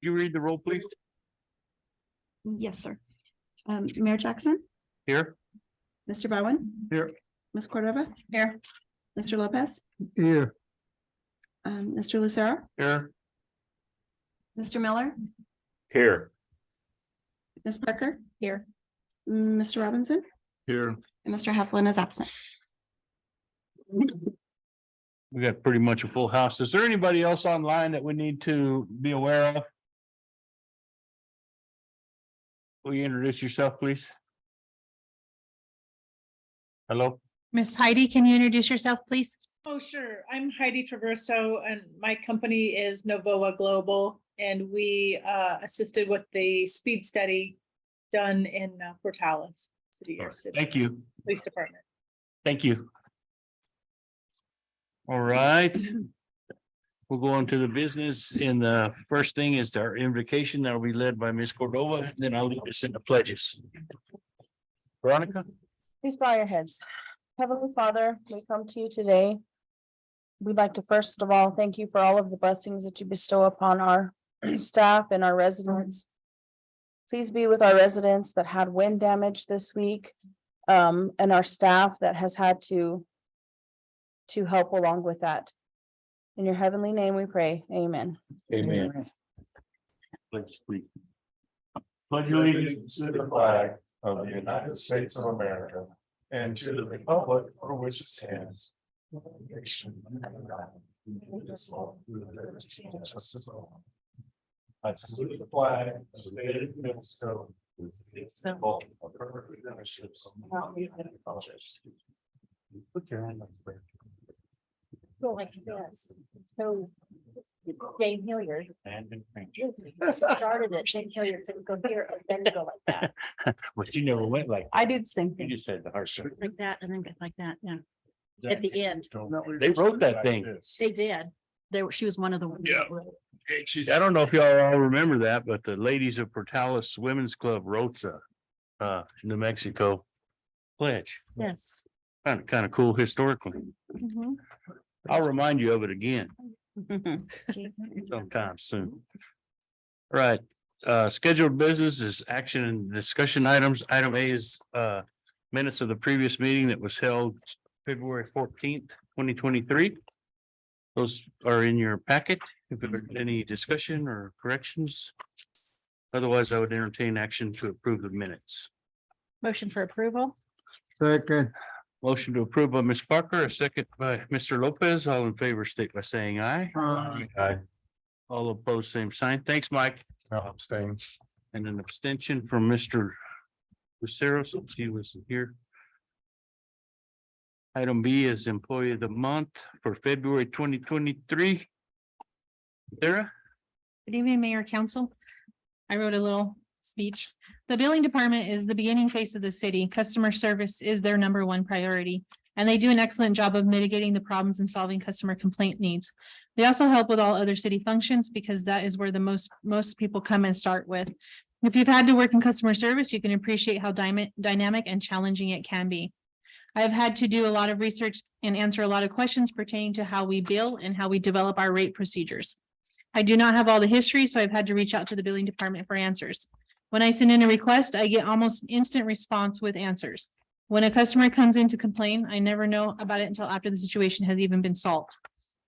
you read the roll, please? Yes, sir. Mayor Jackson, Here. Mr. Bowen, Here. Ms. Cordova. Here. Mr. Lopez, Here. Mr. Lucero, Here. Mr. Miller, Here. Ms. Parker. Here. Mr. Robinson, Here. and Mr. Heflin is absent. We got pretty much a full house. Is there anybody else online that we need to be aware of? Will you introduce yourself, please? Hello? Miss Heidi, can you introduce yourself, please? Oh, sure. I'm Heidi Traverso and my company is Novoa Global. And we assisted with the speed study done in Portales, City or City Thank you. Police Department. Thank you. All right. We'll go on to the business, and the first thing is our invocation that will be led by Ms. Cordova, and then I'll lead us in the pledges. Veronica? Please bow your heads. Heavenly Father, we come to you today. We'd like to first of all, thank you for all of the blessings that you bestow upon our staff and our residents. Please be with our residents that had wind damage this week, and our staff that has had to help along with that. In your heavenly name we pray, amen. Amen. Pledge, please. Pledge allegiance to the flag of the United States of America and to the republic for which it stands, one nation under God, indivisible, with liberty and justice for all. I salute the flag of the state of New Mexico, with the symbol of perfect friendships. Put your hand up. Go like this. So Jane Hilliard And started it. Jane Hilliard said, go here and then go like that. but you never went like, I do the same you thing. just said the harsh. It's like that and then go like that. Yeah. At the end. They wrote that thing. They did. She was one of the ones. that Yeah. wrote it. I don't know if y'all all remember that, but the ladies of Portales Women's Club wrote the New Mexico pledge. Yes. Kind of cool historically. Mhm. I'll remind you of it again sometime soon. All right, scheduled business is action and discussion items. Item A is minutes of the previous meeting that was held February 14th, 2023. Those are in your packet. If there's any discussion or corrections. Otherwise, I would entertain action to approve the minutes. Motion for approval. Second. Motion to approve by Ms. Parker, a second by Mr. Lopez. All in favor, state by saying aye. Aye. All opposed, same sign. Thanks, Mike. Abstain. And an abstention from Mr. Lucero, since he was here. Item B is Employee of the Month for February 2023. Sarah? Good evening, Mayor, Council. I wrote a little speech. The billing department is the beginning face of the city. Customer service is their number one priority, and they do an excellent job of mitigating the problems and solving customer complaint needs. They also help with all other city functions because that is where the most people come and start with. If you've had to work in customer service, you can appreciate how dynamic and challenging it can be. I've had to do a lot of research and answer a lot of questions pertaining to how we bill and how we develop our rate procedures. I do not have all the history, so I've had to reach out to the billing department for answers. When I send in a request, I get almost instant response with answers. When a customer comes in to complain, I never know about it until after the situation has even been solved.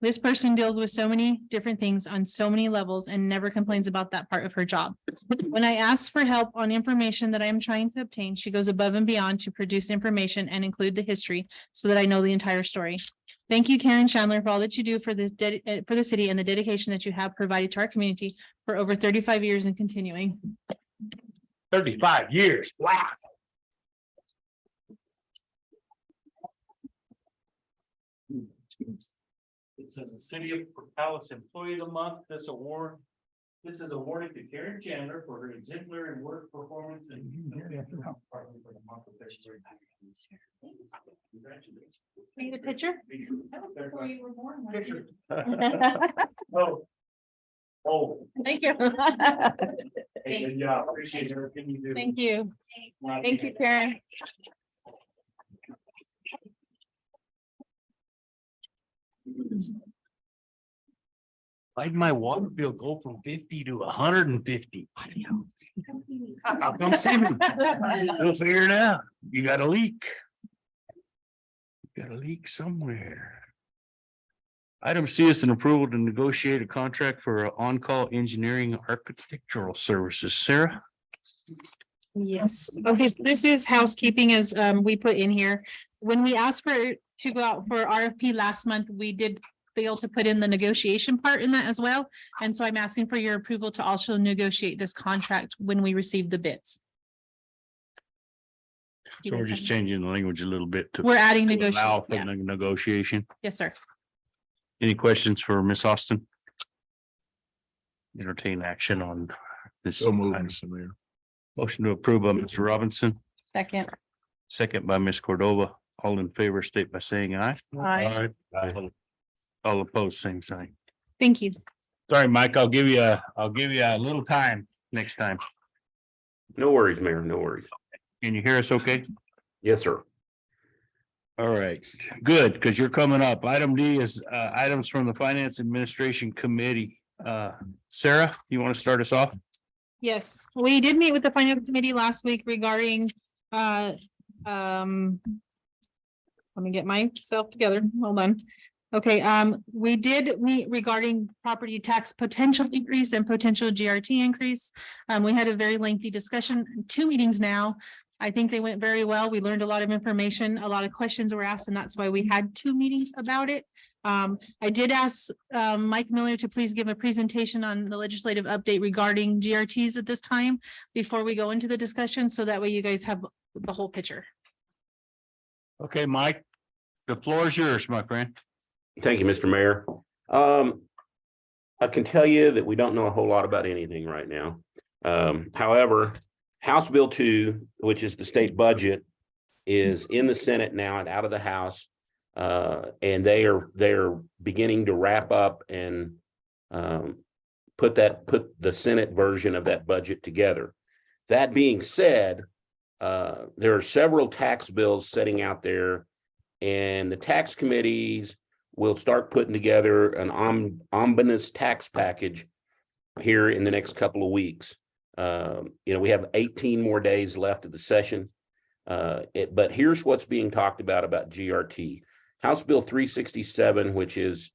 This person deals with so many different things on so many levels and never complains about that part of her job. When I ask for help on information that I am trying to obtain, she goes above and beyond to produce information and include the history so that I know the entire story. Thank you, Karen Chandler, for all that you do for the city and the dedication that you have provided to our community for over 35 years and continuing. 35 years. Wow. It says the City of Portales Employee of the Month. This is awarded to Karen Chandler for her exemplary work performance and partly for the month of February. Congratulations. Need a picture? That was before you were born. Picture. Oh, Thank you. hey, good job. Appreciate everything you do. Thank you. Thank you, Karen. Why'd my water bill go from 50 to 150? How come see me? We'll figure it out. You got a leak. You got a leak somewhere. Item C is an approval to negotiate a contract for on-call engineering architectural services. Sarah? Yes, okay, so this is housekeeping as we put in here. When we asked for to go out for RFP last month, we did fail to put in the negotiation part in that as well. And so I'm asking for your approval to also negotiate this contract when we receive the bids. So we're just changing the language a little bit to. We're adding to allow negotiation, for yeah, the negotiation. yes, sir. Any questions for Miss Austin? Entertain action on this. item. Mr. Mayor. Motion to approve by Mr. Robinson, Second. second by Ms. Cordova. All in favor, state by saying aye. Aye. All opposed, same sign. Thank you. Sorry, Mike, I'll give you a little time next time. No worries, Mayor, no worries. Can you hear us okay? Yes, sir. All right, good, because you're coming up. Item D is items from the Finance Administration Committee. Sarah, you want to start us off? Yes, we did meet with the finance committee last week regarding let me get myself together. Hold on. Okay, we did meet regarding property tax potential increase and potential GRT increase. We had a very lengthy discussion, 2 meetings now. I think they went very well. We learned a lot of information, a lot of questions were asked, and that's why we had 2 meetings about it. I did ask Mike Miller to please give a presentation on the legislative update regarding GRTs at this time before we go into the discussion, so that way you guys have the whole picture. Okay, Mike, the floor is yours, my friend. Thank you, Mr. Mayor. I can tell you that we don't know a whole lot about anything right now. However, House Bill 2, which is the state budget, is in the Senate now and out of the House. And they're beginning to wrap up and put the Senate version of that budget together. That being said, there are several tax bills sitting out there, and the tax committees will start putting together an omnibus tax package here in the next couple of weeks. We have 18 more days left of the session. But here's what's being talked about GRT. House Bill 367, which is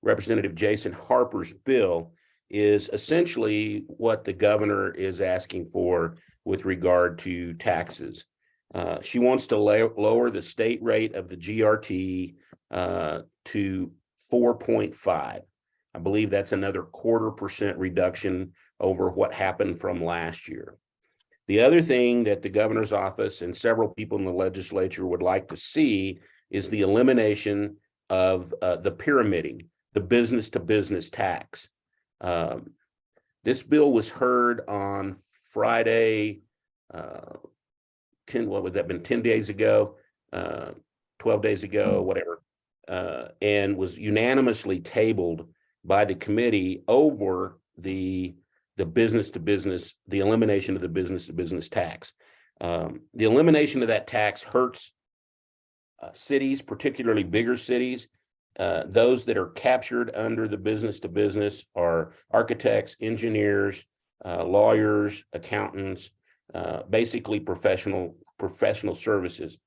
Representative Jason Harper's bill, is essentially what the governor is asking for with regard to taxes. She wants to lower the state rate of the GRT to 4.5. I believe that's another 0.25% reduction over what happened from last year. The other thing that the governor's office and several people in the legislature would like to see is the elimination of the pyramiding, the business-to-business tax. This bill was heard on Friday, 10 days ago, 12 days ago, whatever, and was unanimously tabled by the committee over the business-to-business, the elimination of the business-to-business tax. The elimination of that tax hurts cities, particularly bigger cities. Those that are captured under the business-to-business are architects, engineers, lawyers, accountants, basically professional services.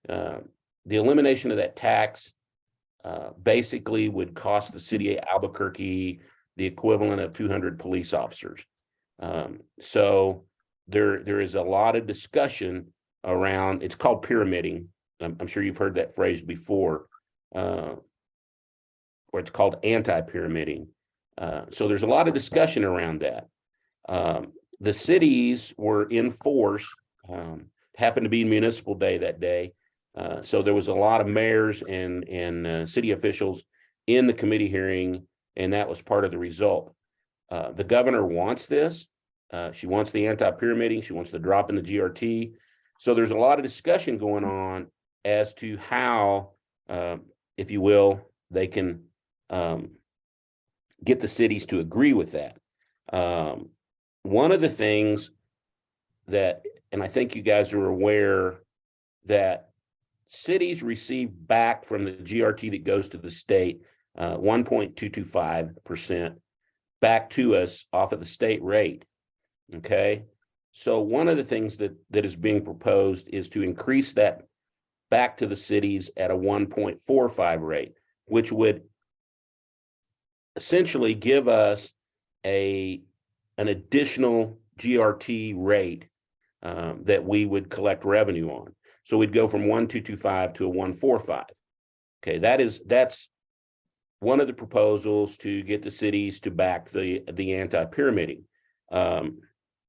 The elimination of that tax basically would cost the city of Albuquerque the equivalent of 200 police officers. So there is a lot of discussion around, it's called pyramiding. I'm sure you've heard that phrase before, or it's called anti-pyramiding. So there's a lot of discussion around that. The cities were in force, happened to be Municipal Day that day. So there was a lot of mayors and city officials in the committee hearing, and that was part of the result. The governor wants this. She wants the anti-pyramiding. She wants the drop in the GRT. So there's a lot of discussion going on as to how, if you will, they can get the cities to agree with that. One of the things that, and I think you guys are aware, that cities receive back from the GRT that goes to the state 1.225% back to us off of the state rate. Okay, so one of the things that is being proposed is to increase that back to the cities at a 1.45 rate, which would essentially give us an additional GRT rate that we would collect revenue on. So we'd go from 1.225 to a 1.45. Okay, that's one of the proposals to get the cities to back the anti-pyramiding.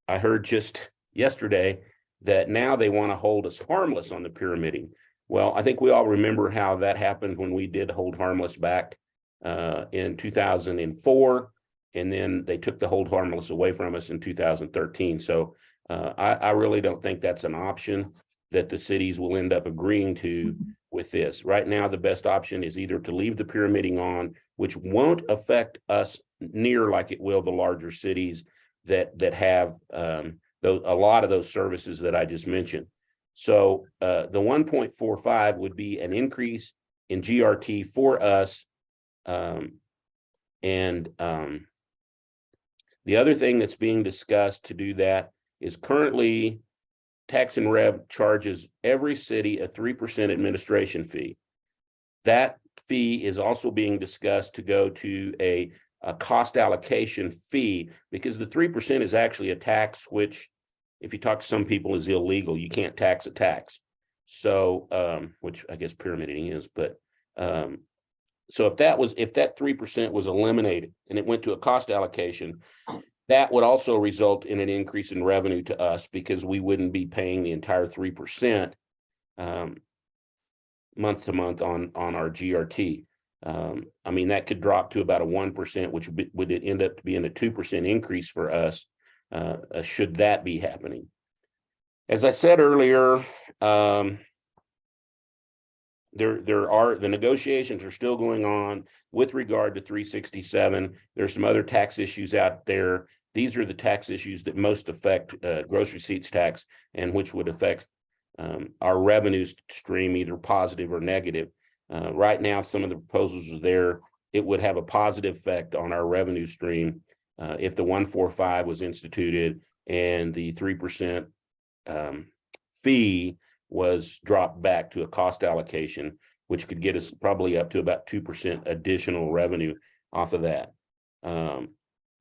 I heard just yesterday that now they want to hold us harmless on the pyramiding. Well, I think we all remember how that happened when we did hold harmless back in 2004, and then they took the hold harmless away from us in 2013. So I really don't think that's an option that the cities will end up agreeing to with this. Right now, the best option is either to leave the pyramiding on, which won't affect us near like it will the larger cities that have a lot of those services that I just mentioned. So the 1.45 would be an increase in GRT for us. The other thing that's being discussed to do that is currently Tax and Rev charges every city a 3% administration fee. That fee is also being discussed to go to a cost allocation fee, because the 3% is actually a tax, which if you talk to some people is illegal. You can't tax a tax. So, which I guess pyramiding is, but so if that 3% was eliminated and it went to a cost allocation, that would also result in an increase in revenue to us, because we wouldn't be paying the entire 3% month to month on our GRT. I mean, that could drop to about a 1%, which would end up being a 2% increase for us, should that be happening. As I said earlier, the negotiations are still going on with regard to 367. There's some other tax issues out there. These are the tax issues that most affect gross receipts tax, and which would affect our revenue stream, either positive or negative. Right now, some of the proposals are there. It would have a positive effect on our revenue stream if the 145 was instituted and the 3% fee was dropped back to a cost allocation, which could get us probably up to about 2% additional revenue off of that.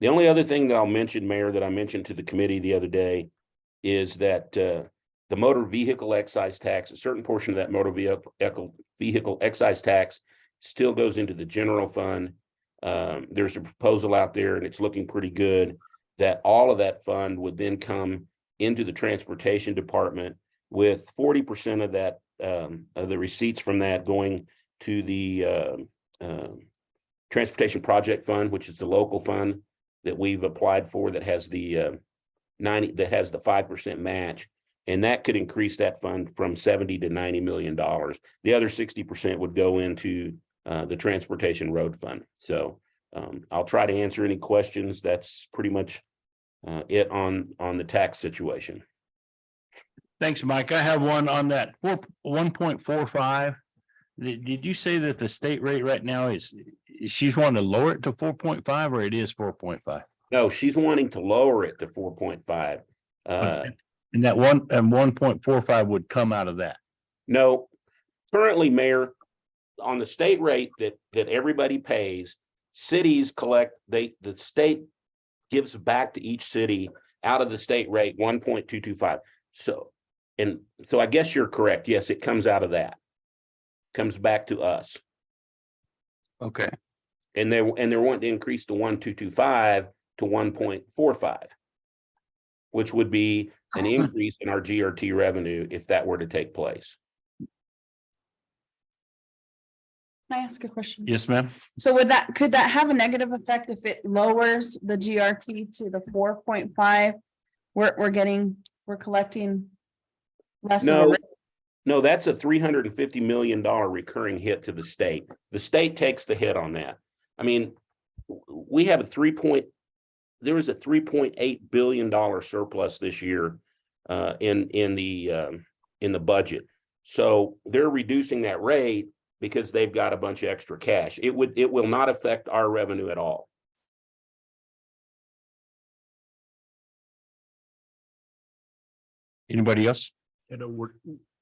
The only other thing that I'll mention, Mayor, that I mentioned to the committee the other day is that the motor vehicle excise tax, a certain portion of that motor vehicle excise tax still goes into the general fund. There's a proposal out there, and it's looking pretty good, that all of that fund would then come into the transportation department, with 40% of that of the receipts from that going to the transportation project fund, which is the local fund that we've applied for, that has the 5% match, and that could increase that fund from $70 to $90 million. The other 60% would go into the transportation road fund. So I'll try to answer any questions. That's pretty much it on the tax situation. Thanks, Mike. I have one on that 1.45. Did you say that the state rate right now is she's wanting to lower it to 4.5, or it is 4.5? No, she's wanting to lower it to 4.5. And that 1.45 would come out of that. No, currently, Mayor, on the state rate that everybody pays, cities collect, the state gives back to each city out of the state rate 1.225. So I guess you're correct. Yes, it comes out of that. Comes back to us. Okay. And they're wanting to increase the 1.225 to 1.45, which would be an increase in our GRT revenue if that were to take place. Can I ask a question? Yes, ma'am. So could that have a negative effect if it lowers the GRT to the 4.5? We're collecting less. No, that's a $350 million recurring hit to the state. The state takes the hit on that. I mean, we have there was a $3.8 billion surplus this year in the budget. So they're reducing that rate. because they've got a bunch of extra cash. It will not affect our revenue at all. Anybody else? And I would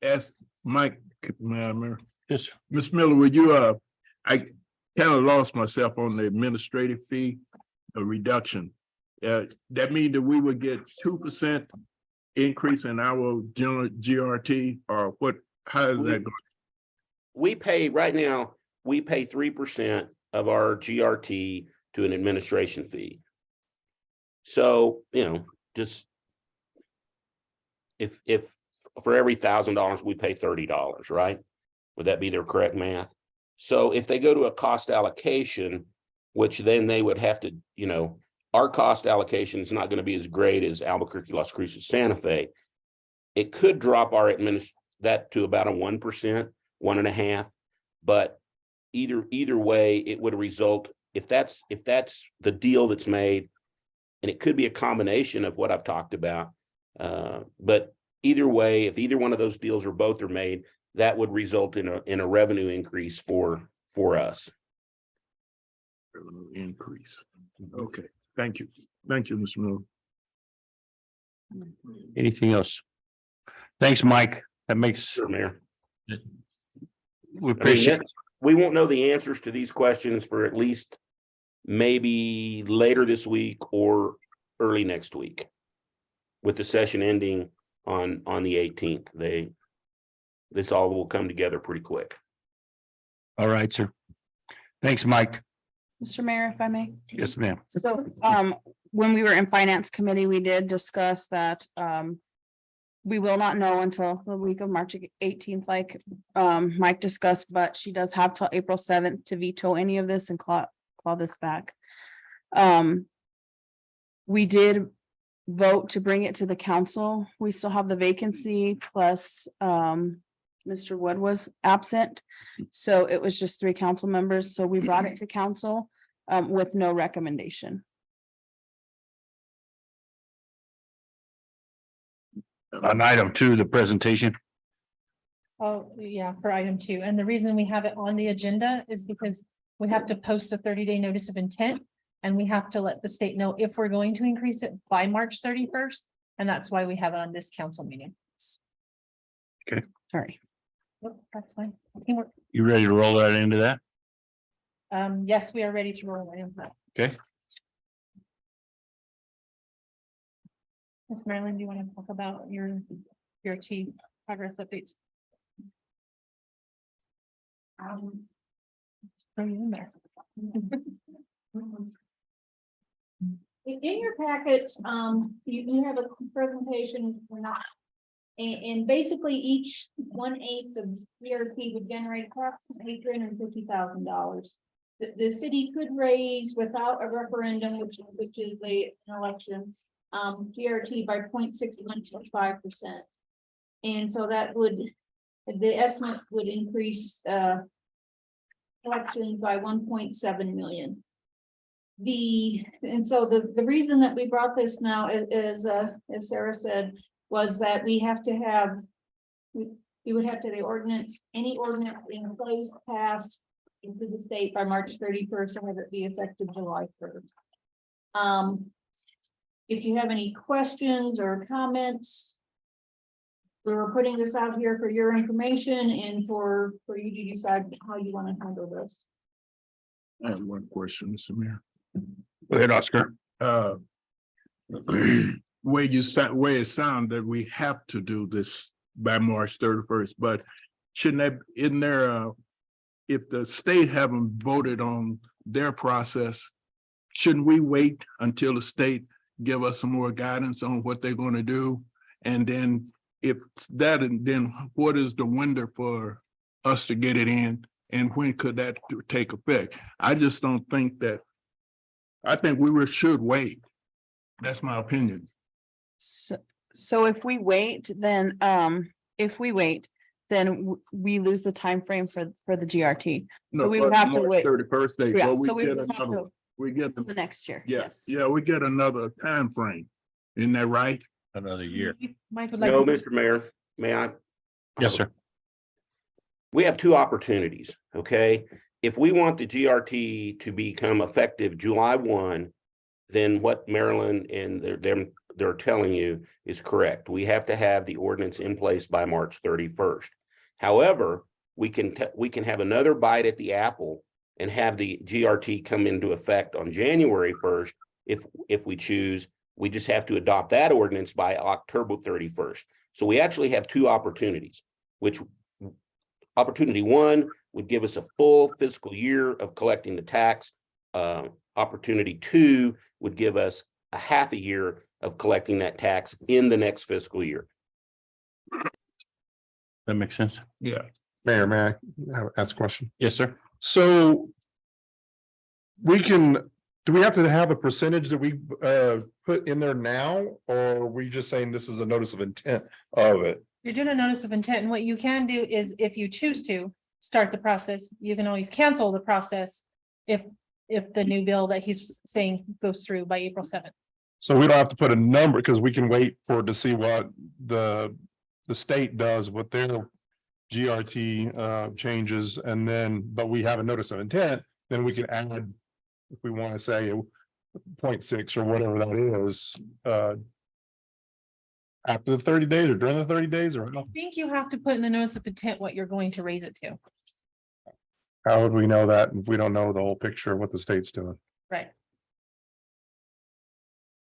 ask Mike, Mayor, Yes. Ms. Miller, would you, I kind of lost myself on the administrative fee, a reduction. That mean that we would get 2% increase in our general GRT, or what, how is that going? We pay right now, we pay 3% of our GRT to an administration fee. So, just if for every $1,000, we pay $30, right? Would that be their correct math? So if they go to a cost allocation, which then they would have to, our cost allocation is not going to be as great as Albuquerque, Las Cruces, Santa Fe. It could drop our that to about a 1%, 1.5%, but either way, it would result, if that's the deal that's made, and it could be a combination of what I've talked about. But either way, if either one of those deals or both are made, that would result in a revenue increase for us. Increase. Okay, thank you. Thank you, Mr. Miller. Anything else? Thanks, Mike. That makes, Sure, Mayor. we I mean, appreciate. we won't know the answers to these questions for at least maybe later this week or early next week. With the session ending on the 18th, this all will come together pretty quick. All right, sir. Thanks, Mike. Mr. Mayor, if I may. Yes, ma'am. So, when we were in finance committee, we did discuss that, we will not know until the week of March 18th, like, Mike discussed, but she does have till April 7th to veto any of this and claw this back. We did vote to bring it to the council. We still have the vacancy plus, Mr. Wood was absent. So it was just 3 council members. So we brought it to council, with no recommendation. On item 2, the presentation. Oh, yeah, for item 2. And the reason we have it on the agenda is because we have to post a 30-day notice of intent. And we have to let the state know if we're going to increase it by March 31st. And that's why we have it on this council meeting. Sorry. Oh, that's fine. Teamwork. You ready to roll that into that? Yes, we are ready to roll. That. Okay. Ms. Marilyn, do you want to talk about your T progress updates? Just throw you in there. In your packet, you have a presentation or not. And basically each 1/8 of CRT would generate approximately $350,000. The city could raise without a referendum, which is an election, GRT by 0.6125%. And so that would, the estimate would increase elections by 1.7 million. And so the reason that we brought this now is as Sarah said, was that we have to have, we would have to any ordinance in place passed into the state by March 31st and have it be effective July 3rd. If you have any questions or comments, we were putting this out here for your information and for you to decide how you want to handle this. I have one question, Mr. Mayor. Go ahead, Oscar. Where it sounds that we have to do this by March 31st, but isn't there, if the state haven't voted on their process, shouldn't we wait until the state give us some more guidance on what they're going to do? And then if that, and then what is the window for us to get it in? And when could that take effect? I just don't think that, I think we should wait. That's my opinion. So if we wait, then, we lose the time frame for the GRT. No, we would have to March wait. 31st date. Yeah, but we so we get would have another- to We get the the, next year. yes, yeah, we get another time frame. Isn't that right? Another year. Mike would like No, to- Mr. Mayor, may I? Yes, sir. we have two opportunities, okay? If we want the GRT to become effective July 1, then what Maryland and they're telling you is correct. We have to have the ordinance in place by March 31st. However, we can have another bite at the apple and have the GRT come into effect on January 1st if we choose. We just have to adopt that ordinance by October 31st. So we actually have two opportunities, which opportunity one would give us a full fiscal year of collecting the tax. Opportunity two would give us a half a year of collecting that tax in the next fiscal year. That makes sense. Yeah. Mayor, may I ask a question? Yes, sir. So do we have to have a percentage that we put in there now, or are we just saying this is a notice of intent of it? You're doing a notice of intent, and what you can do is, if you choose to start the process, you can always cancel the process if the new bill that he's saying goes through by April 7th. So we don't have to put a number, because we can wait to see what the state does with their GRT changes, and then, but we have a notice of intent, then we can add, if we want to say 0.6 or whatever that is, after the 30 days or during the 30 days, or I think you have to put in the notice of intent what you're going to raise it to. how would we know that if we don't know the whole picture of what the state's doing? Right.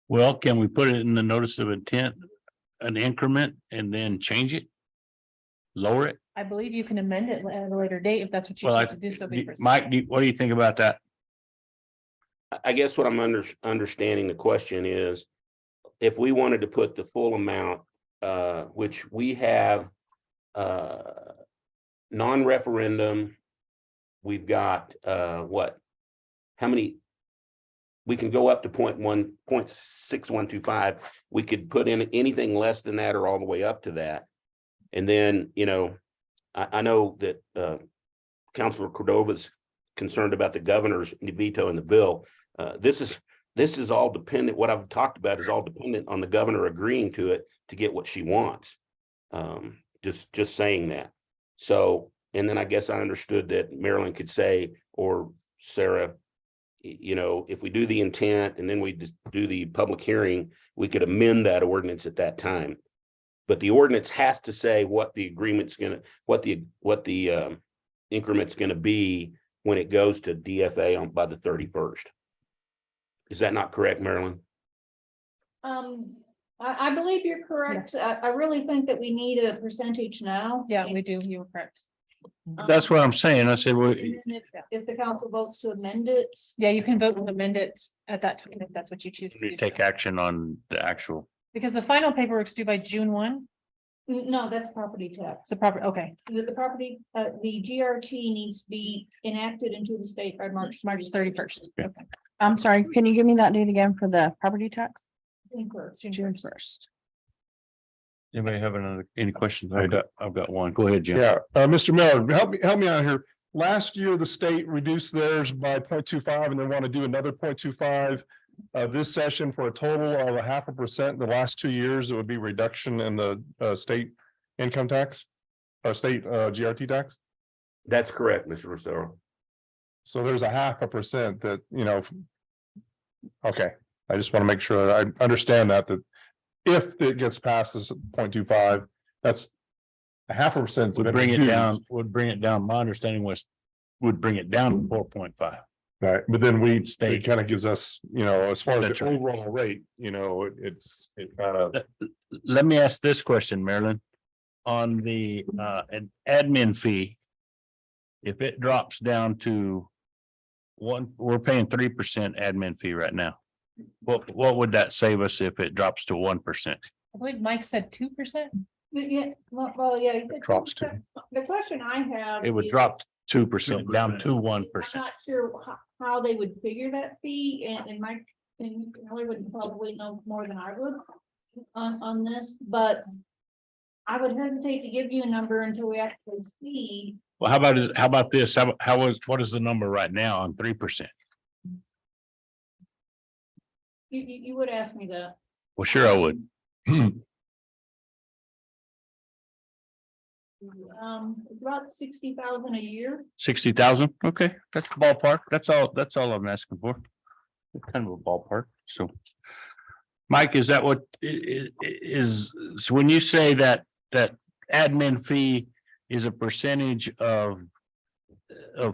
Well, can we put it in the notice of intent, an increment, and then change it? Lower it? I believe you can amend it at a later date if that's what you Well, want to do. So Mike, what do you think about that? I guess what I'm understanding the question is, if we wanted to put the full amount, which we have non-referendum, we've got what? How many? We can go up to 0.6125. We could put in anything less than that or all the way up to that. And then, I know that Councilor Cordova's concerned about the governor's veto in the bill. This is all dependent. What I've talked about is all dependent on the governor agreeing to it to get what she wants. Just saying that. So, and then I guess I understood that Marilyn could say, or Sarah, if we do the intent and then we just do the public hearing, we could amend that ordinance at that time. But the ordinance has to say what the agreement's what the increment's gonna be when it goes to DFA by the 31st. Is that not correct, Marilyn? I believe you're correct. I really think that we need a percentage now. yeah, we do. You were correct. That's what I'm saying. I said, well, And then if the council votes to amend it, Yeah, you can vote to amend it at that time if that's what you choose to we do. take action on the actual. Because the final paperwork's due by June 1. no, that's property tax. The proper, okay, The property, the GRT needs to be enacted into the state by March. March 31st. Yeah. Okay. I'm sorry, can you give me that date again for the property tax? June 1st. June 1st. Anybody have any questions? I've got one. Go ahead, Jim. Yeah, Mr. Miller, help me out here. Last year, the state reduced theirs by 0.25 and they want to do another 0.25. This session for a total of 0.5%. The last 2 years, it would be reduction in the state income tax, or state GRT tax. That's correct, Mr. Rosero. So there's 0.5% that, okay, I just want to make sure I understand that if it gets past this 0.25, that's 0.5%. Would bring it down. My understanding would bring it down to 4.5. Right, but then it State. kind of gives us, as far as That's the right. overall rate, it kind of. Let me ask this question, Marilyn. On the an admin fee. If it drops down to we're paying 3% admin fee right now. What would that save us if it drops to 1%? I believe Mike said 2%. Yeah, well, yeah. Drops to. The question I have. It would is- drop 2% down to I'm 1%. not sure how they would figure that fee, and Mike, and Kelly would probably know more than I would on this, but I would hesitate to give you a number until we actually see. Well, how about this? What is the number right now on 3%? You would ask me that. Well, sure I would. It's about 60,000 a year. 60,000? Okay, that's ballpark. That's all I'm asking for. Kind of a ballpark, so. Mike, is that what is, so when you say that admin fee is a percentage of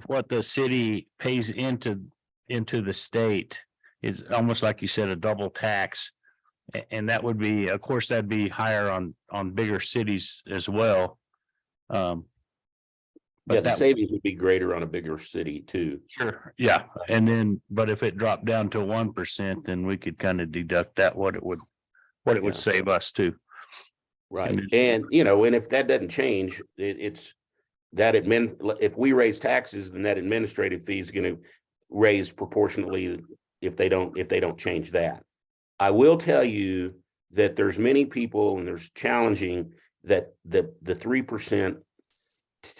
what the city pays into the state, is almost like you said, a double tax. And that would be, of course, that'd be higher on bigger cities as well. Yeah, But the that, savings would be greater on a bigger city too. sure, yeah, and then, but if it dropped down to 1%, then we could kind of deduct that, what it would Yeah. save us too. Right, And and and if that doesn't change, it's that if we raise taxes, then that administrative fee is gonna raise proportionately if they don't change that. I will tell you that there's many people and there's challenging that the 3%,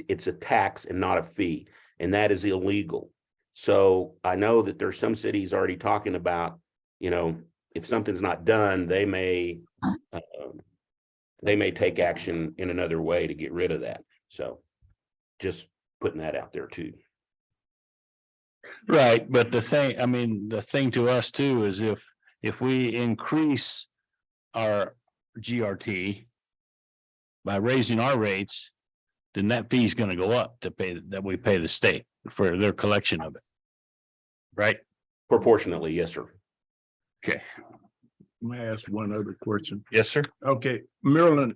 it's a tax and not a fee, and that is illegal. So I know that there's some cities already talking about, if something's not done, they may take action in another way to get rid of that. So just putting that out there too. Right, but the thing to us too is if we increase our GRT by raising our rates, then that fee is gonna go up that we pay the state for their collection of it. Right? Proportionately, yes, sir. Okay, May I ask one other question? yes, sir. Okay, Maryland,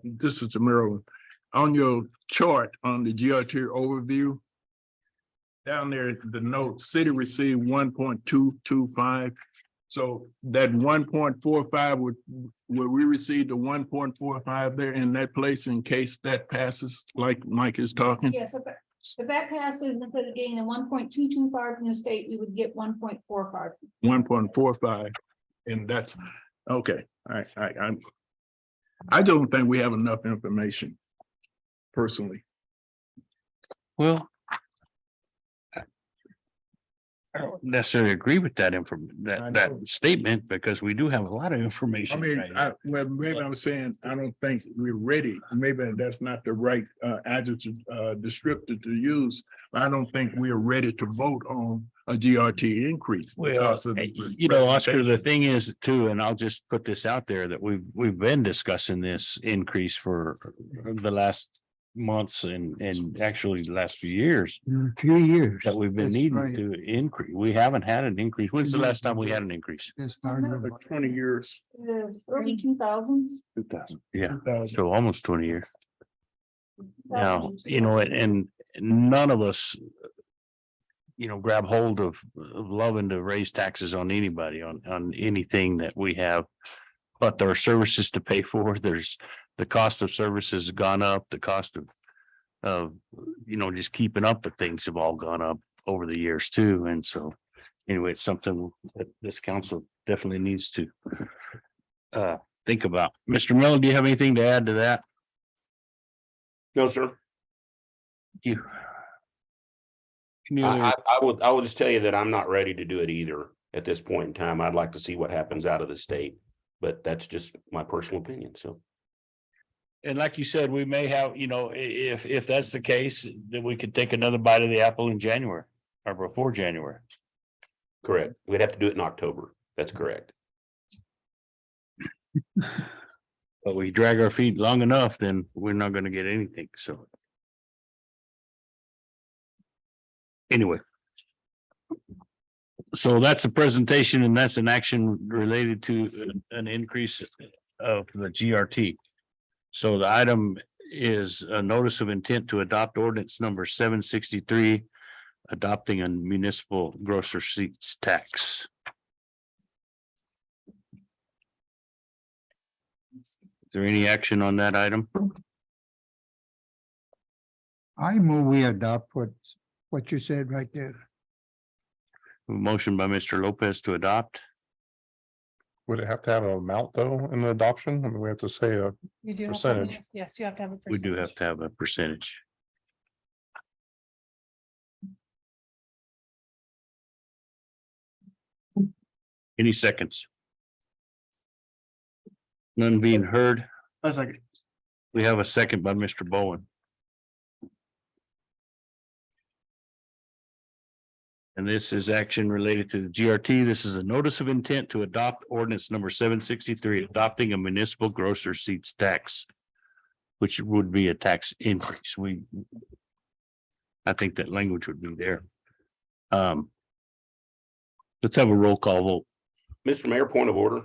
this is Maryland. On your chart on the GRT overview, down there, the note, city received 1.225. So that 1.45 would we receive the 1.45 there in that place in case that passes, like Mike is talking? Yes, if that passes, instead of getting the 1.225 from the state, we would get 1.45. 1.45, and that's, okay, I don't think we have enough information personally. Well, I don't necessarily agree with that that statement, because we do have a lot of I information. mean, right now. maybe I'm saying, I don't think we're ready. Maybe that's not the right adjective, descriptor to use. But I don't think we're ready to vote on a GRT increase. Well, because of the Oscar, the presentation. thing is too, and I'll just put this out there, that we've been discussing this increase for the last months and actually the last few years. 3 years. That we've been That's needing right. to increase. We haven't had an increase. When's the last time we had an increase? It's started Like 20 years. The early 2000s. 2000. Yeah, 2000. so almost 20 years. Now, and none of us, grab hold of loving to raise taxes on anybody, on anything that we have. But there are services to pay for. There's the cost of services has gone up, the cost of just keeping up with things have all gone up over the years too. And so anyway, it's something that this council definitely needs to think about. Mr. Miller, do you have anything to add to that? No, sir. You. Any I other- will just tell you that I'm not ready to do it either at this point in time. I'd like to see what happens out of the state, but that's just my personal opinion. So. And like you said, we may have, if that's the case, then we could take another bite of the apple in January or before January. Correct. We'd have to do it in October. That's correct. But we drag our feet long enough, then we're not gonna get anything, so. Anyway. So that's a presentation and that's an action related to an increase of the GRT. So the item is a notice of intent to adopt ordinance number 763, adopting a municipal gross receipts tax. Is there any action on that item? I move we adopt what you said right there. A motion by Mr. Lopez to adopt. Would it have to have an amount though in the adoption? I mean, we have to say a You do have to have a- percentage. Yes, you have to have a. We do have percentage. to have a percentage. Any seconds? None being heard. That's like, We have a second by Mr. Bowen. And this is action related to the GRT. This is a notice of intent to adopt ordinance number 763, adopting a municipal gross receipts tax, which would be a tax increase. I think that language would be there. Let's have a roll call vote. Mr. Mayor, point of order.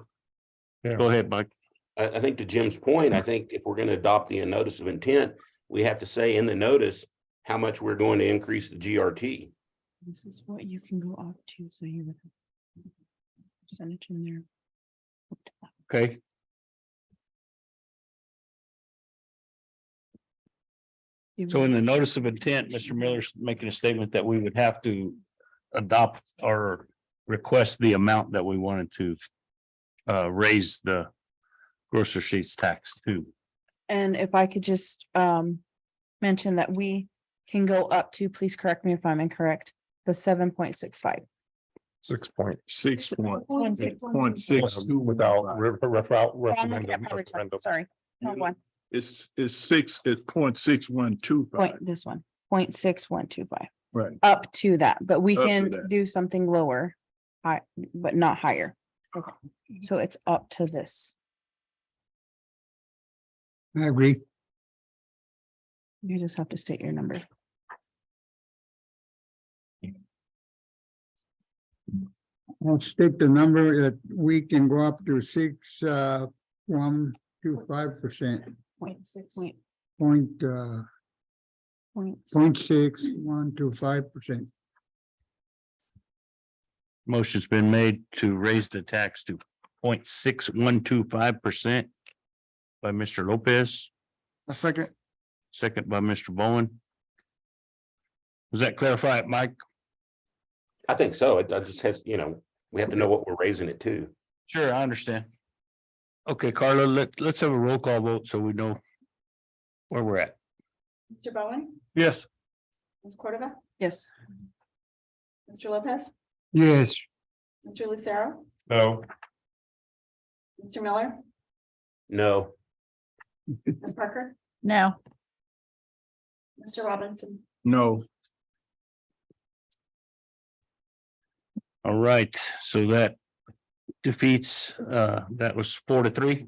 Go ahead, Mike. I think to Jim's point, I think if we're going to adopt the notice of intent, we have to say in the notice how much we're going to increase the GRT. This is what you can go up to, so you would. Percentage in there. Okay. So in the notice of intent, Mr. Miller's making a statement that we would have to adopt or request the amount that we wanted to raise the gross receipts tax to. And if I could just mention that we can go up to, please correct me if I'm incorrect, the 7.65. 6.2 without referendum. Sorry, not one, It's 0.6125. point, this one, 0.6125, Right. up to that, but we Up to can that. do something lower. High, but not higher. Okay, so it's up to this. I agree. You just have to state your number. I'll state the number that we can go up to 6.125%, Point six. point, Point. 0.6125%. Motion's been made to raise the tax to 0.6125% by Mr. Lopez, A second. second by Mr. Bowen. Does that clarify it, Mike? I think so. It just has, we have to know what we're raising it to. Sure, I understand. Okay, Carla, let's have a roll call vote so we know where we're at. Mr. Bowen, Yes. Ms. Cordova, Yes, Mr. Lopez, Yes, Mr. Lucero, No. Mr. Miller, No, Ms. Parker, No. Mr. Robinson. No, All right, so that defeats, that was 4-3.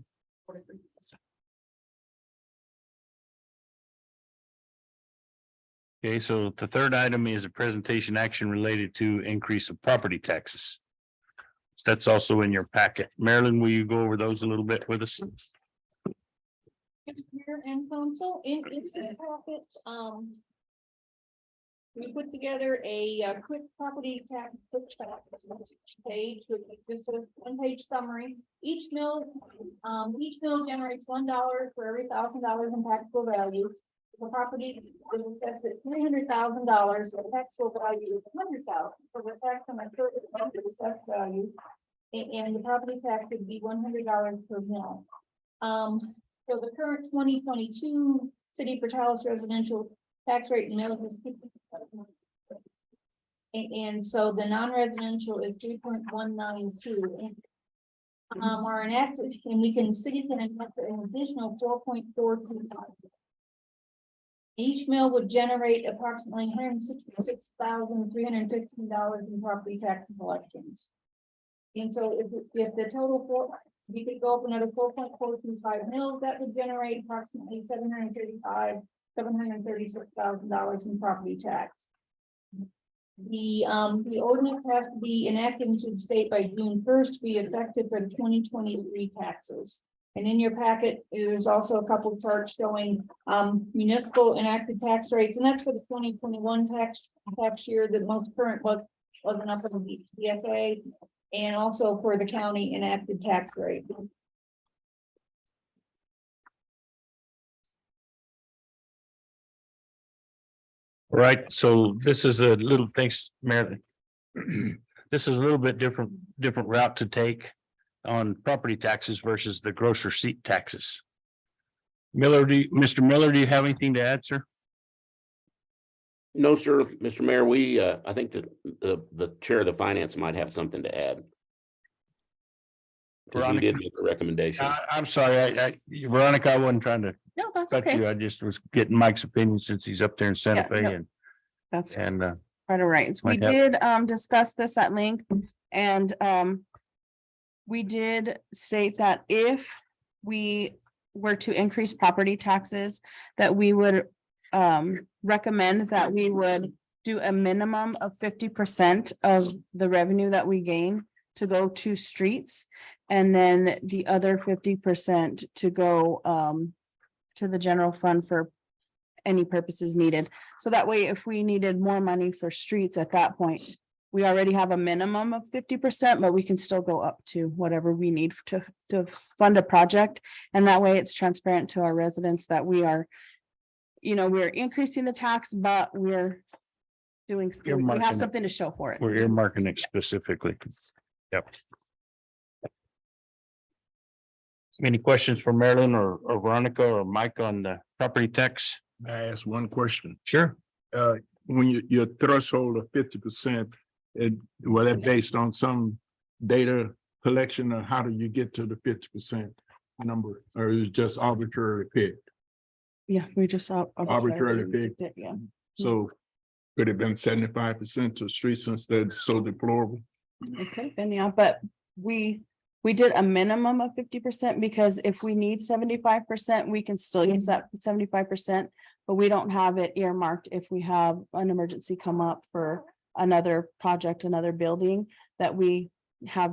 Okay, so the third item is a presentation action related to increase of property taxes. That's also in your packet. Marilyn, will you go over those a little bit with us? Mayor and council in the packet, we put together a quick property tax page, which is just a one-page summary. Each mill generates $1 for every $1,000 in taxable value. The property is assessed at $300,000, the taxable value is $100,000, so the tax on a certain assessed value. And the property tax would be $100 per mill. So the current 2022 City of Portales residential tax rate in mills is 50%. And so the non-residential is 3.192. Are enacted, and city can enact an additional 4.425. Each mill would generate approximately $166,315 in property tax collections. And so if the total you could go up another 4.425 mils, that would generate approximately $736,000 in property tax. The ordinance has to be enacted into the state by June 1st, to be effective for the 2023 taxes. And in your packet, there's also a couple of charts showing municipal enacted tax rates, and that's for the 2021 tax year. The most current wasn't up in the CFA, and also for the county enacted tax rate. All right, so this is a little, thanks, Marilyn. This is a little bit different route to take on property taxes versus the gross receipt taxes. Mr. Miller, do you have anything to add, sir? no, sir, Mr. Mayor, I think that the chair of the finance might have something to add. Because we did make a recommendation. I'm sorry, Veronica, I wasn't trying to No, that's Got okay. you. I just was getting Mike's opinion since he's up there in Santa Yeah, Fe no. and, That's and, quite all right. We Might have- did discuss this at length and we did state that if we were to increase property taxes, that we would recommend that we would do a minimum of 50% of the revenue that we gain to go to streets. And then the other 50% to go to the general fund for any purposes needed. So that way, if we needed more money for streets at that point, we already have a minimum of 50%, but we can still go up to whatever we need to fund a project. And that way it's transparent to our residents that we are, we're increasing the tax, but we're doing, we Earmarking have it. something to show for it. we're earmarking it specifically. Yep. Any questions for Marilyn or Veronica or Mike on the property tax? I ask one question. Sure. When your threshold of 50%, well, that based on some data collection, or how do you get to the 50% number? Or is it just arbitrarily picked? Yeah, we just Arbitrarily picked. it, yeah. So could it have been 75% to streets since they're so deplorable? It could have been, yeah, but we did a minimum of 50% because if we need 75%, we can still use that 75%. But we don't have it earmarked if we have an emergency come up for another project, another building, that we have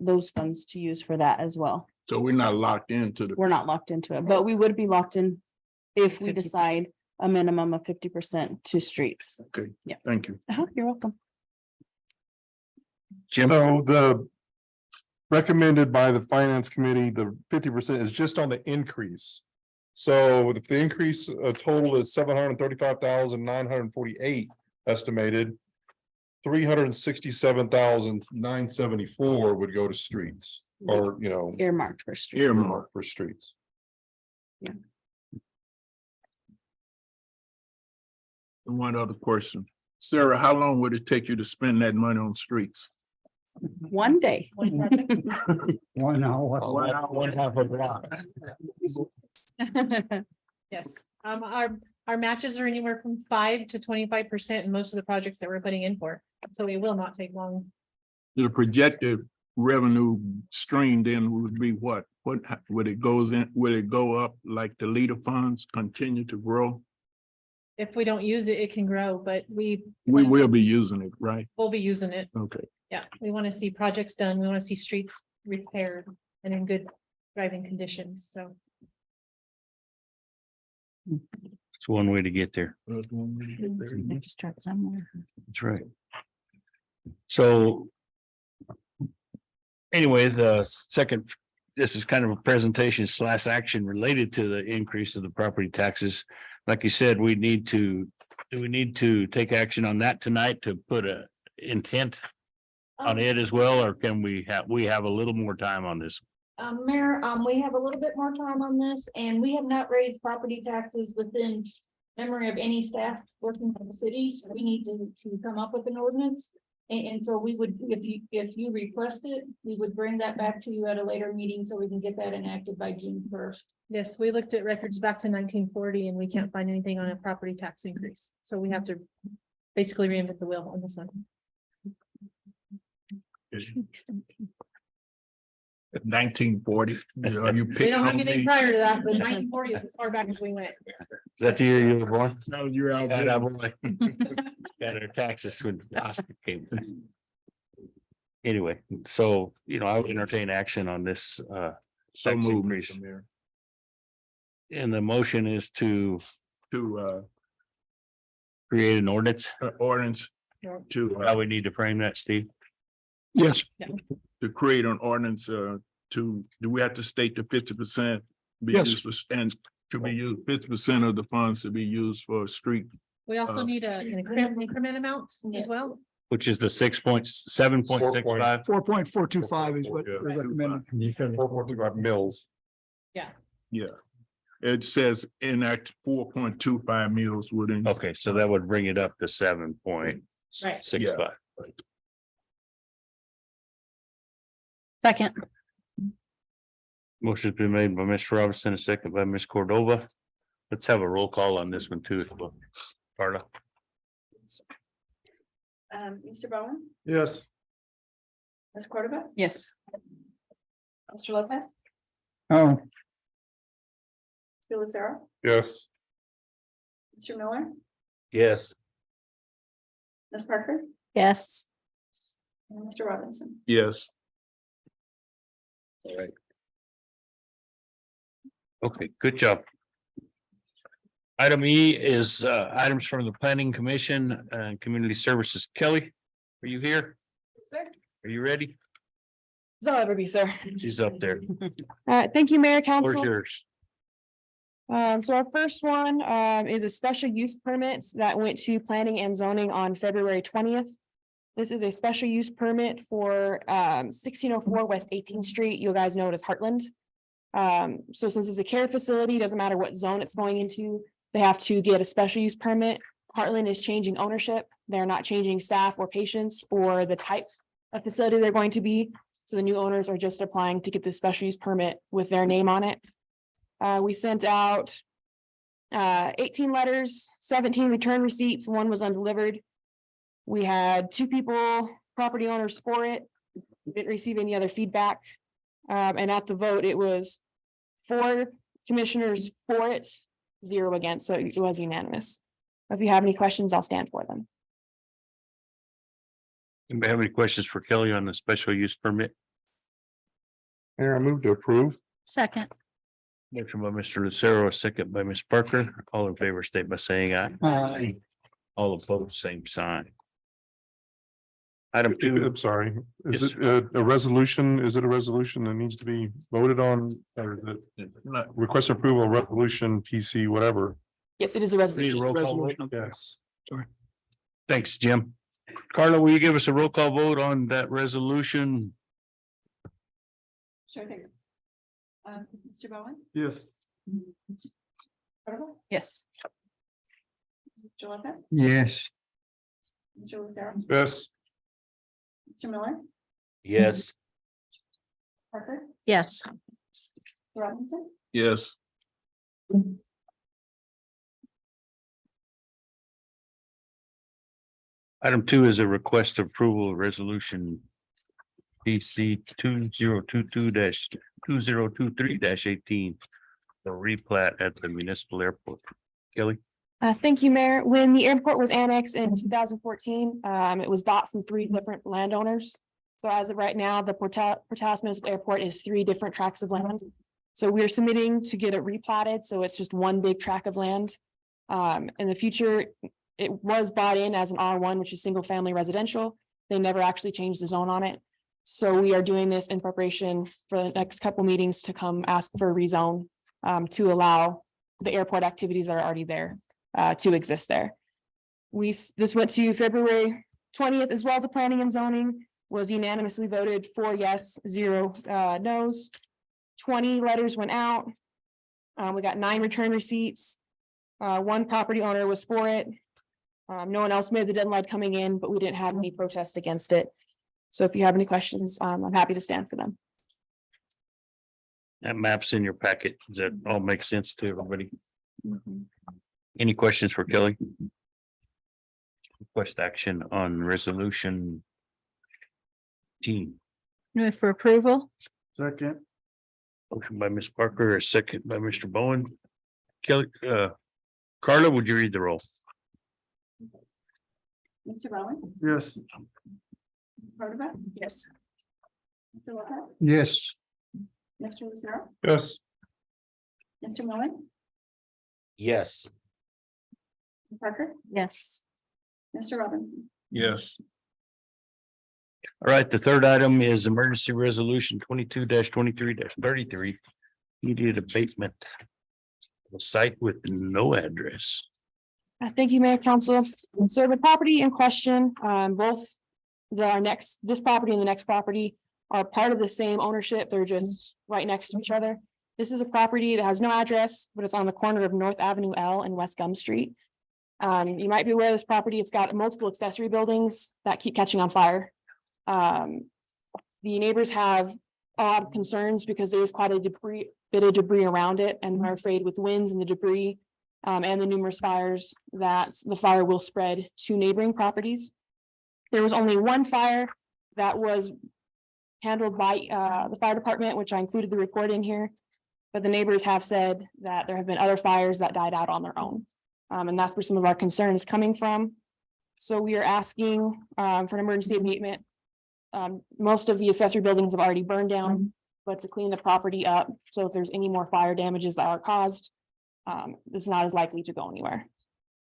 those funds to use for that as well. So we're not locked into the. We're not locked into it, but we would be locked in if we 50%. decide a minimum of 50% to streets. Okay. Yeah. Thank you. You're welcome. Jim, So the recommended by the finance committee, the 50% is just on the increase. So if the increase total is 735,948 estimated, 367,974 would go to streets or, Earmarked for streets. earmarked for streets. And one other question. Sarah, how long would it take you to spend that money on streets? One day. One hour. one half a block. Yes, our matches are anywhere from 5 to 25% in most of the projects that we're putting in for, so it will not take long. The projected revenue stream then would be what? What, would it goes in, would it go up like the leader funds continue to grow? If we don't use it, it can grow, but we We will be using it, right? will be using it. Okay. Yeah, we want to see projects done. We want to see streets repaired and in good driving conditions, so. It's one way to get there. Just start somewhere. That's right. So. Anyway, the second, this is kind of a presentation / action related to the increase of the property taxes. Like you said, do we need to take action on that tonight to put a intent on it as well, or can we have a little more time on this? Mayor, we have a little bit more time on this, and we have not raised property taxes within memory of any staff working for the city, so we need to come up with an ordinance. And so we would, if you request it, we would bring that back to you at a later meeting so we can get that enacted by June 1st. Yes, we looked at records back to 1940 and we can't find anything on a property tax increase, so we have to basically reinvent the wheel on this one. 1940. You We picking don't have on anything me? prior to that, but 1940 is as far back as we went. Is that the year you were born? No, you're out. Got there. our taxes when Oscar came. Anyway, so, I would entertain action on this, So tax moved, increase. Mr. Mayor. and the motion is to To create an ordinance. ordinance Yeah. How to we need to frame that, Steve? yes. Yeah. To create an ordinance do we have to state the 50%? Yes. And to be used, 50% of the funds to be used for street. We also need an increment amount as well. Which is the 7.65. 4.425 is what Yeah. they're recommending. 4.25 mils. Yeah, Yeah. It says enact 4.25 mils within. Okay, so that would bring it up to 7.65. Second. Motion's been made by Mr. Robinson, a second by Ms. Cordova. Let's have a roll call on this one too. Carla. Mr. Bowen, Yes. Ms. Cordova, Yes. Mr. Lopez, Oh, Mr. Lucero, Yes. Mr. Miller, Yes. Ms. Parker, Yes. and Mr. Robinson. Yes. All right. Okay, good job. Item E is items from the Planning Commission and Community Services. Kelly, are you here? Sir, Are you ready? so ever be, sir. She's up there. Thank you, Mayor, Where's Council. yours? So our first one, is a special use permit that went to planning and zoning on February 20th. This is a special use permit for, 1604 West 18th Street. You guys know it as Heartland. So since it's a care facility, doesn't matter what zone it's going into, they have to get a special use permit. Heartland is changing ownership. They're not changing staff or patients or the type of facility they're going to be. So the new owners are just applying to get the special use permit with their name on it. We sent out 18 letters, 17 return receipts, 1 was undelivered. We had 2 people, property owners for it. Didn't receive any other feedback. And at the vote, it was 4 commissioners for it, 0 against, so it was unanimous. If you have any questions, I'll stand for them. Anybody have any questions for Kelly on the special use permit? Mayor, I move to approve. Second. Motion by Mr. Lucero, a second by Ms. Parker. All in favor, state by saying aye. aye. All opposed, same sign. Item 2, I'm sorry, is Yes, it a resolution? Is it a resolution that needs to be voted on? Or the request approval, resolution, PC, whatever? Yes, it is a need a resolution. roll call vote? Yes. Thanks, Jim. Carla, will you give us a roll call vote on that resolution? Sure thing. Mr. Bowen, Yes. Cordova, Yes. Mr. Lopez, Yes, Mr. Lucero, Yes. Mr. Miller, Yes. Parker, Yes. Robinson, Yes. Item 2 is a request of approval of resolution. PC 2022-2023-18. The replat at the municipal airport. Kelly, Thank you, Mayor. When the airport was annexed in 2014, it was bought from 3 different landowners. So as of right now, the Portalis Municipal Airport is 3 different tracts of land. So we're submitting to get it replatted, so it's just one big tract of land. In the future, it was bought in as an R1, which is single family residential. They never actually changed the zone on it. So we are doing this in preparation for the next couple meetings to come ask for a rezone to allow the airport activities that are already there to exist there. This went to February 20th as well to planning and zoning, was unanimously voted 4 yes, 0 no's. 20 letters went out. We got 9 return receipts. 1 property owner was for it. No one else made the deadline coming in, but we didn't have any protest against it. So if you have any questions, I'm happy to stand for them. that map's in your packet. Does that all make sense to everybody? Any questions for Kelly? Request action on resolution. Team. Move for approval. Second. Motion by Ms. Parker, a second by Mr. Bowen. Kelly, Carla, would you read the roll? Mr. Bowen, Yes. Ms. Cordova, Yes. Mr. Lopez, yes, Mr. Lucero, Yes. Mr. Miller, Yes. Ms. Parker, Yes. Mr. Robinson. Yes. All right, the third item is emergency resolution 22-23-33. Needed abatement. A site with no address. Thank you, Mayor, Council. So the property in question, both this property and the next property are part of the same ownership. They're just right next to each other. This is a property that has no address, but it's on the corner of North Avenue L and West Gum Street. You might be aware of this property. It's got multiple accessory buildings that keep catching on fire. The neighbors have a lot of concerns because there is quite a bit of debris around it, and they're afraid with winds and the debris and the numerous fires that the fire will spread to neighboring properties. There was only one fire that was handled by the fire department, which I included the report in here. But the neighbors have said that there have been other fires that died out on their own. And that's where some of our concern is coming from. So we are asking for an emergency abatement. Most of the accessory buildings have already burned down, but to clean the property up, so if there's any more fire damages that are caused, it's not as likely to go anywhere.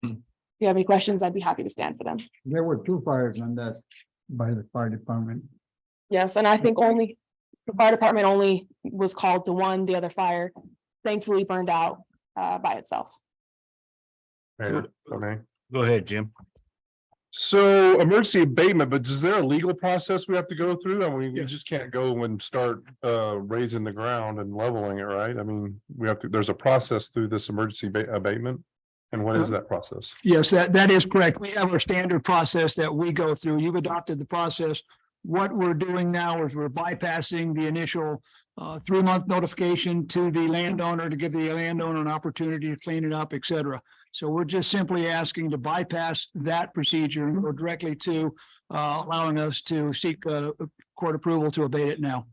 If you have any questions, I'd be happy to stand for them. There were 2 fires on that by the fire department. Yes, and I think only, the fire department only was called to one, the other fire thankfully burned out by itself. Okay, go ahead, Jim. So emergency abatement, but is there a legal process we have to go through? I mean, we just can't go and start raising the ground and leveling it, right? I mean, we have to, there's a process through this emergency abatement. And what is that process? Yes, that is correct. We have our standard process that we go through. You've adopted the process. What we're doing now is we're bypassing the initial 3-month notification to the landowner to give the landowner an opportunity to clean it up, et cetera. So we're just simply asking to bypass that procedure and go directly to allowing us to seek court approval to abate it now.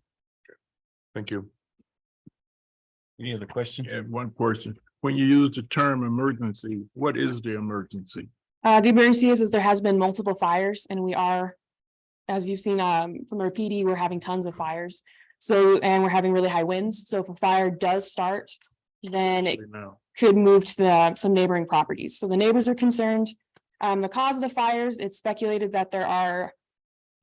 Thank you. Any other questions? And one question, when you use the term emergency, what is the emergency? The emergency is there has been multiple fires and we are, as you've seen from our PD, we're having tons of fires. So, and we're having really high winds. So if a fire does start, then it could move to some neighboring properties. So the neighbors are concerned. The cause of the fires, it's speculated that there are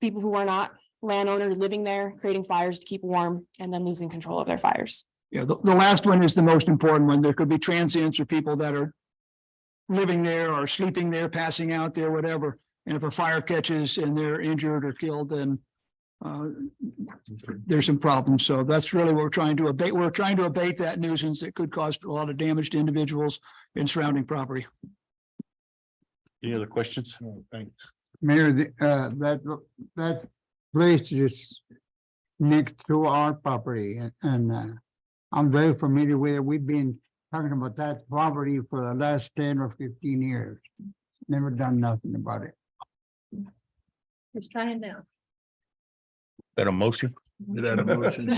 people who are not landowners living there, creating fires to keep warm and then losing control of their fires. Yeah, the last one is the most important one. There could be transients or people that are living there or sleeping there, passing out there, whatever. And if a fire catches and they're injured or killed, then there's some problems. So that's really what we're trying to abate. We're trying to abate that nuisance that could cause a lot of damage to individuals in surrounding property. Any other questions? Thanks. Mayor, that place is next to our property and I'm very familiar with it. We've been talking about that property for the last 10 or 15 years. Never done nothing about it. Let's try it now. That a motion? Is that a motion?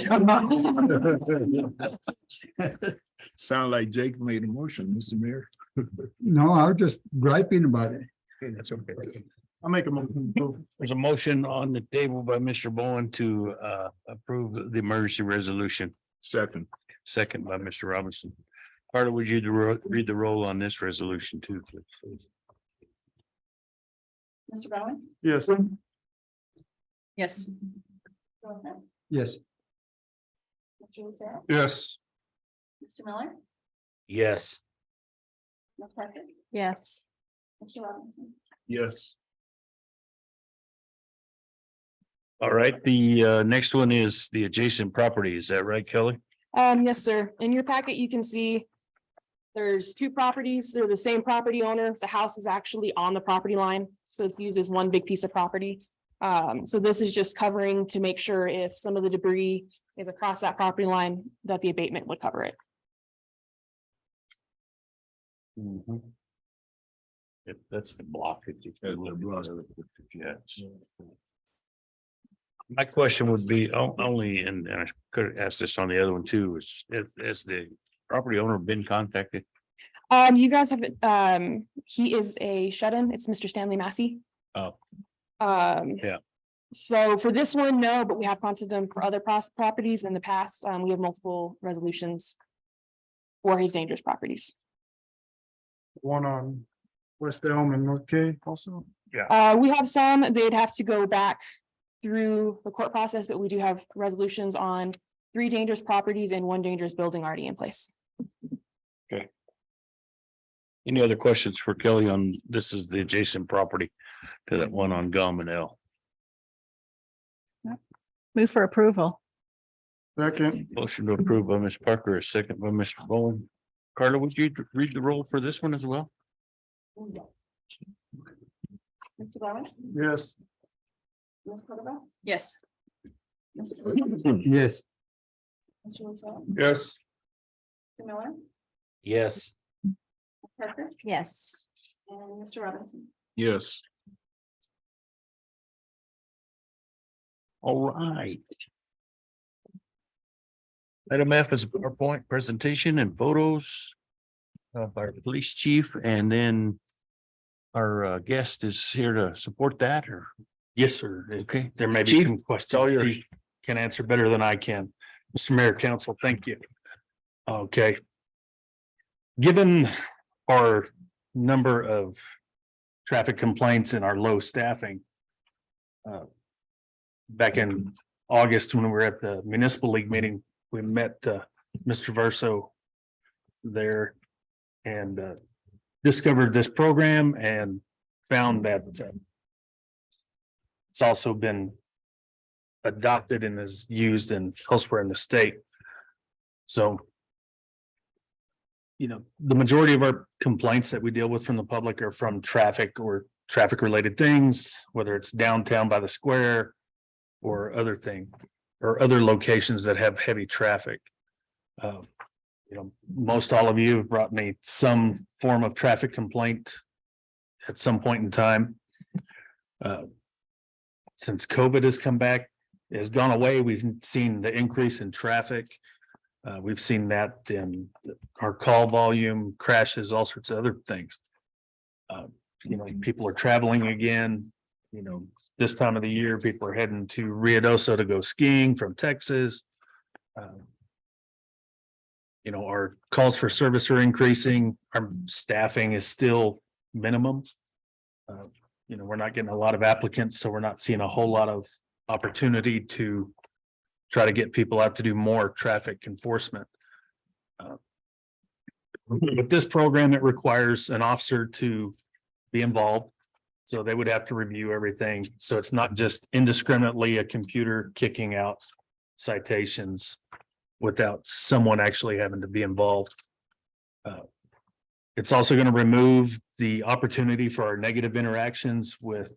Sound like Jake made a motion, Mr. Mayor. No, I was just griping about it. That's okay. I'll make a motion. There's a motion on the table by Mr. Bowen to approve the emergency resolution. Second by Mr. Robinson. Carter, would you read the roll on this resolution too, please? Mr. Bowen, Yes. Yes. Lopez, Yes. Mr. Lucero, Yes. Mr. Miller, Yes. Ms. Parker, Yes. Mr. Robinson. Yes. All right, the next one is the adjacent property. Is that right, Kelly? Yes, sir. In your packet, you can see there's 2 properties. They're the same property owner. The house is actually on the property line, so it's used as one big piece of property. So this is just covering to make sure if some of the debris is across that property line, that the abatement would cover it. If that's the block. Yeah. My question would be only, and I could have asked this on the other one too, is has the property owner been contacted? You guys have, he is a shut-in. It's Mr. Stanley Massey. Oh. Yeah. So for this one, no, but we have contacted them for other properties in the past. We have multiple resolutions for his dangerous properties. One on West Elm and North K also? Yeah. We have some, they'd have to go back through the court process, but we do have resolutions on 3 dangerous properties and 1 dangerous building already in place. Okay. Any other questions for Kelly on, this is the adjacent property to that one on Gum and L? Move for approval. Second. Motion to approve by Ms. Parker, a second by Mr. Bowen. Carla, would you read the roll for this one as well? Mr. Bowen, Yes. Ms. Cordova, Yes. Mr. Yes. Mr. Lucero, Yes. Mr. Miller, Yes. Ms. Parker, Yes. and Mr. Robinson. Yes. All right. Item F is a PowerPoint presentation and photos of our police chief, and then our guest is here to support that, or? Yes, sir. Okay, there may be some questions he can answer better than I can. Mr. Mayor, Council, thank you. Okay. Given our number of traffic complaints and our low staffing, back in August, when we were at the municipal league meeting, we met Mr. Verso there and discovered this program and found that it's also been adopted and is used in elsewhere in the state. So, you know, the majority of our complaints that we deal with from the public are from traffic or traffic related things, whether it's downtown by the square or other thing, or other locations that have heavy traffic. You know, most all of you have brought me some form of traffic complaint at some point in time. Since COVID has come back, has gone away, we've seen the increase in traffic. We've seen that in our call volume, crashes, all sorts of other things. You know, people are traveling again, you know, this time of the year, people are heading to Ruidoso to go skiing from Texas. You know, our calls for service are increasing. Our staffing is still minimum. You know, we're not getting a lot of applicants, so we're not seeing a whole lot of opportunity to try to get people out to do more traffic enforcement. With this program, it requires an officer to be involved. So they would have to review everything. So it's not just indiscriminately a computer kicking out citations without someone actually having to be involved. It's also going to remove the opportunity for our negative interactions with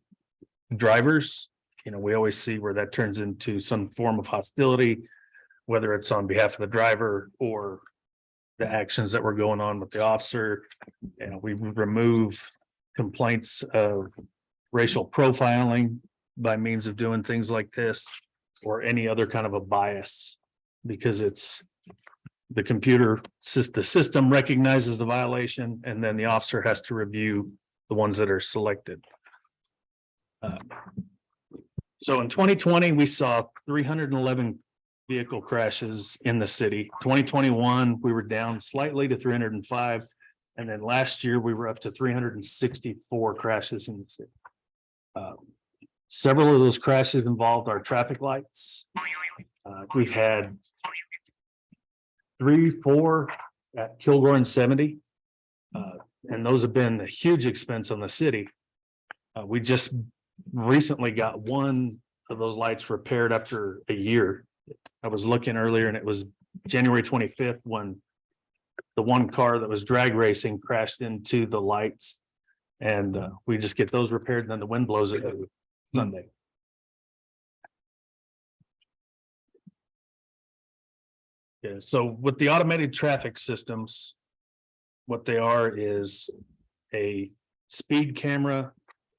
drivers. You know, we always see where that turns into some form of hostility, whether it's on behalf of the driver or the actions that were going on with the officer. And we remove complaints of racial profiling by means of doing things like this, or any other kind of a bias, because it's the computer, the system recognizes the violation, and then the officer has to review the ones that are selected. So in 2020, we saw 311 vehicle crashes in the city. 2021, we were down slightly to 305. And then last year, we were up to 364 crashes in the city. Several of those crashes involved our traffic lights. We've had 3, 4 at Kilgore and 70. And those have been a huge expense on the city. We just recently got one of those lights repaired after a year. I was looking earlier and it was January 25th when the one car that was drag racing crashed into the lights. And we just get those repaired and then the wind blows it Sunday. Yeah, so with the automated traffic systems, what they are is a speed camera.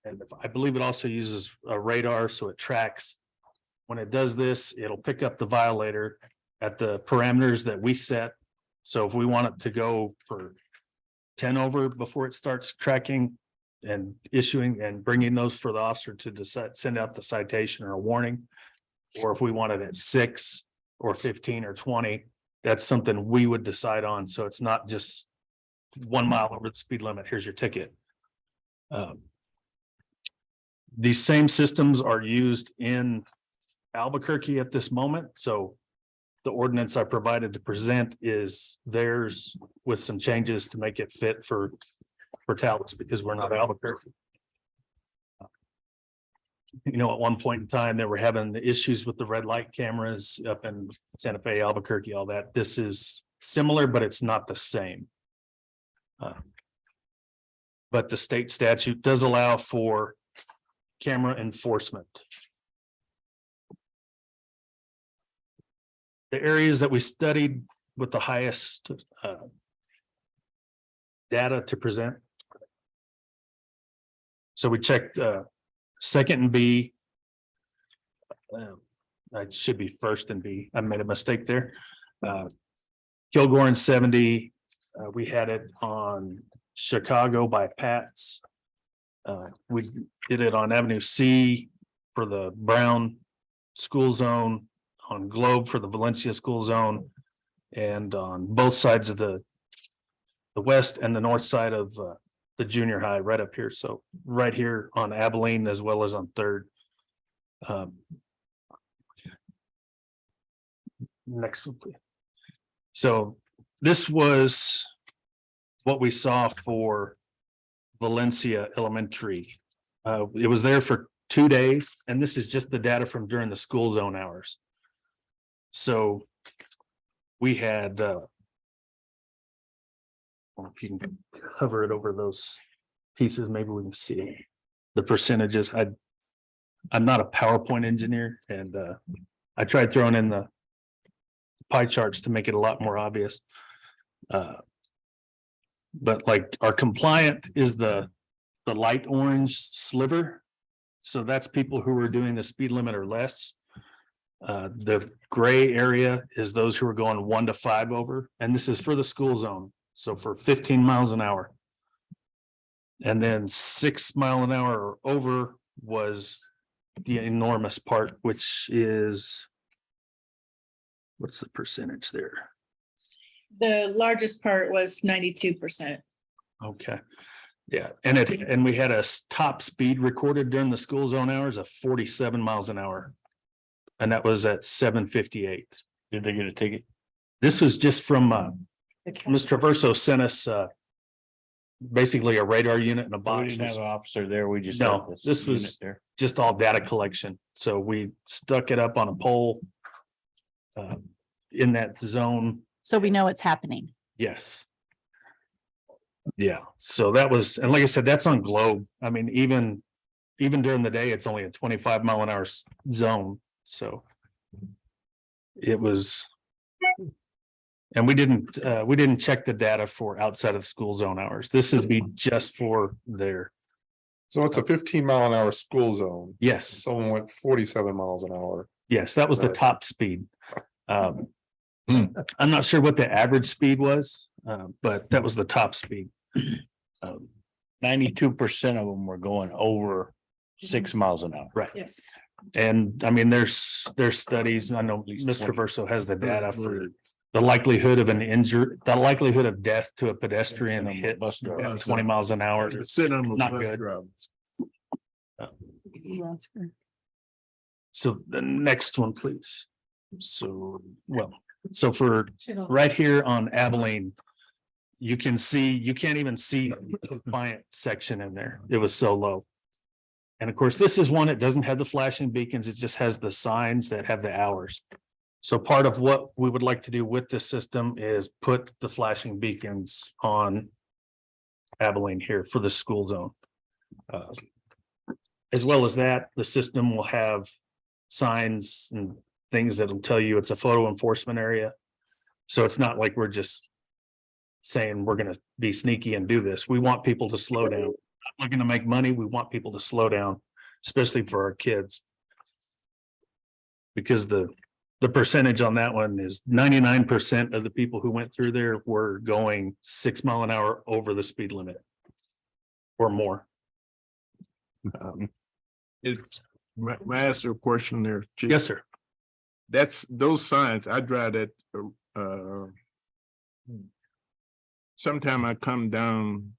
And I believe it also uses a radar, so it tracks. When it does this, it'll pick up the violator at the parameters that we set. So if we want it to go for 10 over before it starts tracking and issuing and bringing those for the officer to decide, send out the citation or a warning. Or if we want it at 6 or 15 or 20, that's something we would decide on. So it's not just 1 mile over the speed limit. Here's your ticket. These same systems are used in Albuquerque at this moment. So the ordinance I provided to present is theirs with some changes to make it fit for Taos, because we're not Albuquerque. You know, at one point in time, they were having the issues with the red light cameras up in Santa Fe, Albuquerque, all that. This is similar, but it's not the same. But the state statute does allow for camera enforcement. The areas that we studied with the highest data to present. So we checked second and B. I should be first and B. I made a mistake there. Kilgore and 70. We had it on Chicago by Pat's. We did it on Avenue C for the Brown school zone, on Globe for the Valencia school zone, and on both sides of the west and the north side of the junior high right up here. So right here on Abilene as well as on Third. Next one, please. So this was what we saw for Valencia Elementary. It was there for 2 days, and this is just the data from during the school zone hours. So we had I don't know if you can cover it over those pieces, maybe we can see the percentages. I'm not a PowerPoint engineer, and I tried throwing in the pie charts to make it a lot more obvious. But like our compliant is the light orange sliver. So that's people who are doing the speed limit or less. The gray area is those who are going 1 to 5 over, and this is for the school zone. So for 15 miles an hour. And then 6 mile an hour or over was the enormous part, which is, what's the percentage there? The largest part was 92%. Okay, yeah, and we had a top speed recorded during the school zone hours of 47 miles an hour. And that was at 7:58. Did they get a ticket? This was just from Ms. Traverso sent us basically a radar unit and a We box. didn't have an officer there. We just. No, had this was unit there. just all data collection. So we stuck it up on a pole in that zone. So we know it's happening. Yes. Yeah, so that was, and like I said, that's on Globe. I mean, even during the day, it's only a 25 mile an hour zone, so. It was. And we didn't check the data for outside of school zone hours. This would be just for their, So it's a 15 mile an hour school zone. yes, Someone went 47 miles an hour. yes, that was the Right. top speed. I'm not sure what the average speed was, but that was the top speed. 92% of them were going over 6 miles an hour. Right. Yes. And I mean, there's studies, I know Mr. Verso has the data for the likelihood of an injury, the likelihood of death to a pedestrian hit Bus driver. at 20 miles an hour. Sit on the Not bus good. drivers. So the next one, please. So, well, so for right here on Abilene, you can see, you can't even see the compliant section in there. It was so low. And of course, this is one, it doesn't have the flashing beacons. It just has the signs that have the hours. So part of what we would like to do with this system is put the flashing beacons on Abilene here for the school zone. As well as that, the system will have signs and things that'll tell you it's a photo enforcement area. So it's not like we're just saying we're gonna be sneaky and do this. We want people to slow down. Not looking to make money. We want people to slow down, especially for our kids. Because the percentage on that one is 99% of the people who went through there were going 6 mile an hour over the speed limit. Or more. May I ask you a question there? Chief? Yes, sir. That's those signs, I drive that, sometime I come down,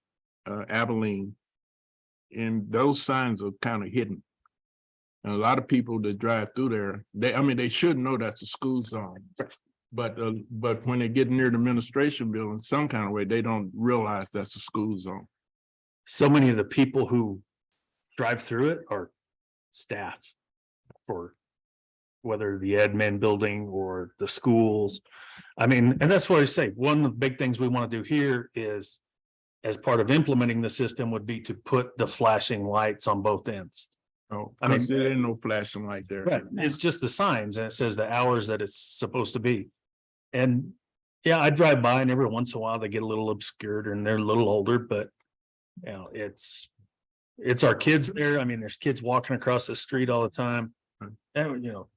Abilene. And those signs are kind of hidden. And a lot of people that drive through there, they should know that's a school zone. But when they get near the administration building, some kind of way, they don't realize that's a school zone. So many of the people who drive through it are staff for whether the admin building or the schools. I mean, and that's what I say, one of the big things we want to do here is, as part of implementing the system, would be to put the flashing lights on both ends. Oh, I mean- there ain't no flashing light there. Right, it's just the signs and it says the hours that it's supposed to be. And Yeah, I drive by and every once in a while they get a little obscured and they're a little older, but you know, it's our kids there. I mean, there's kids walking across the street all the time. And, you know,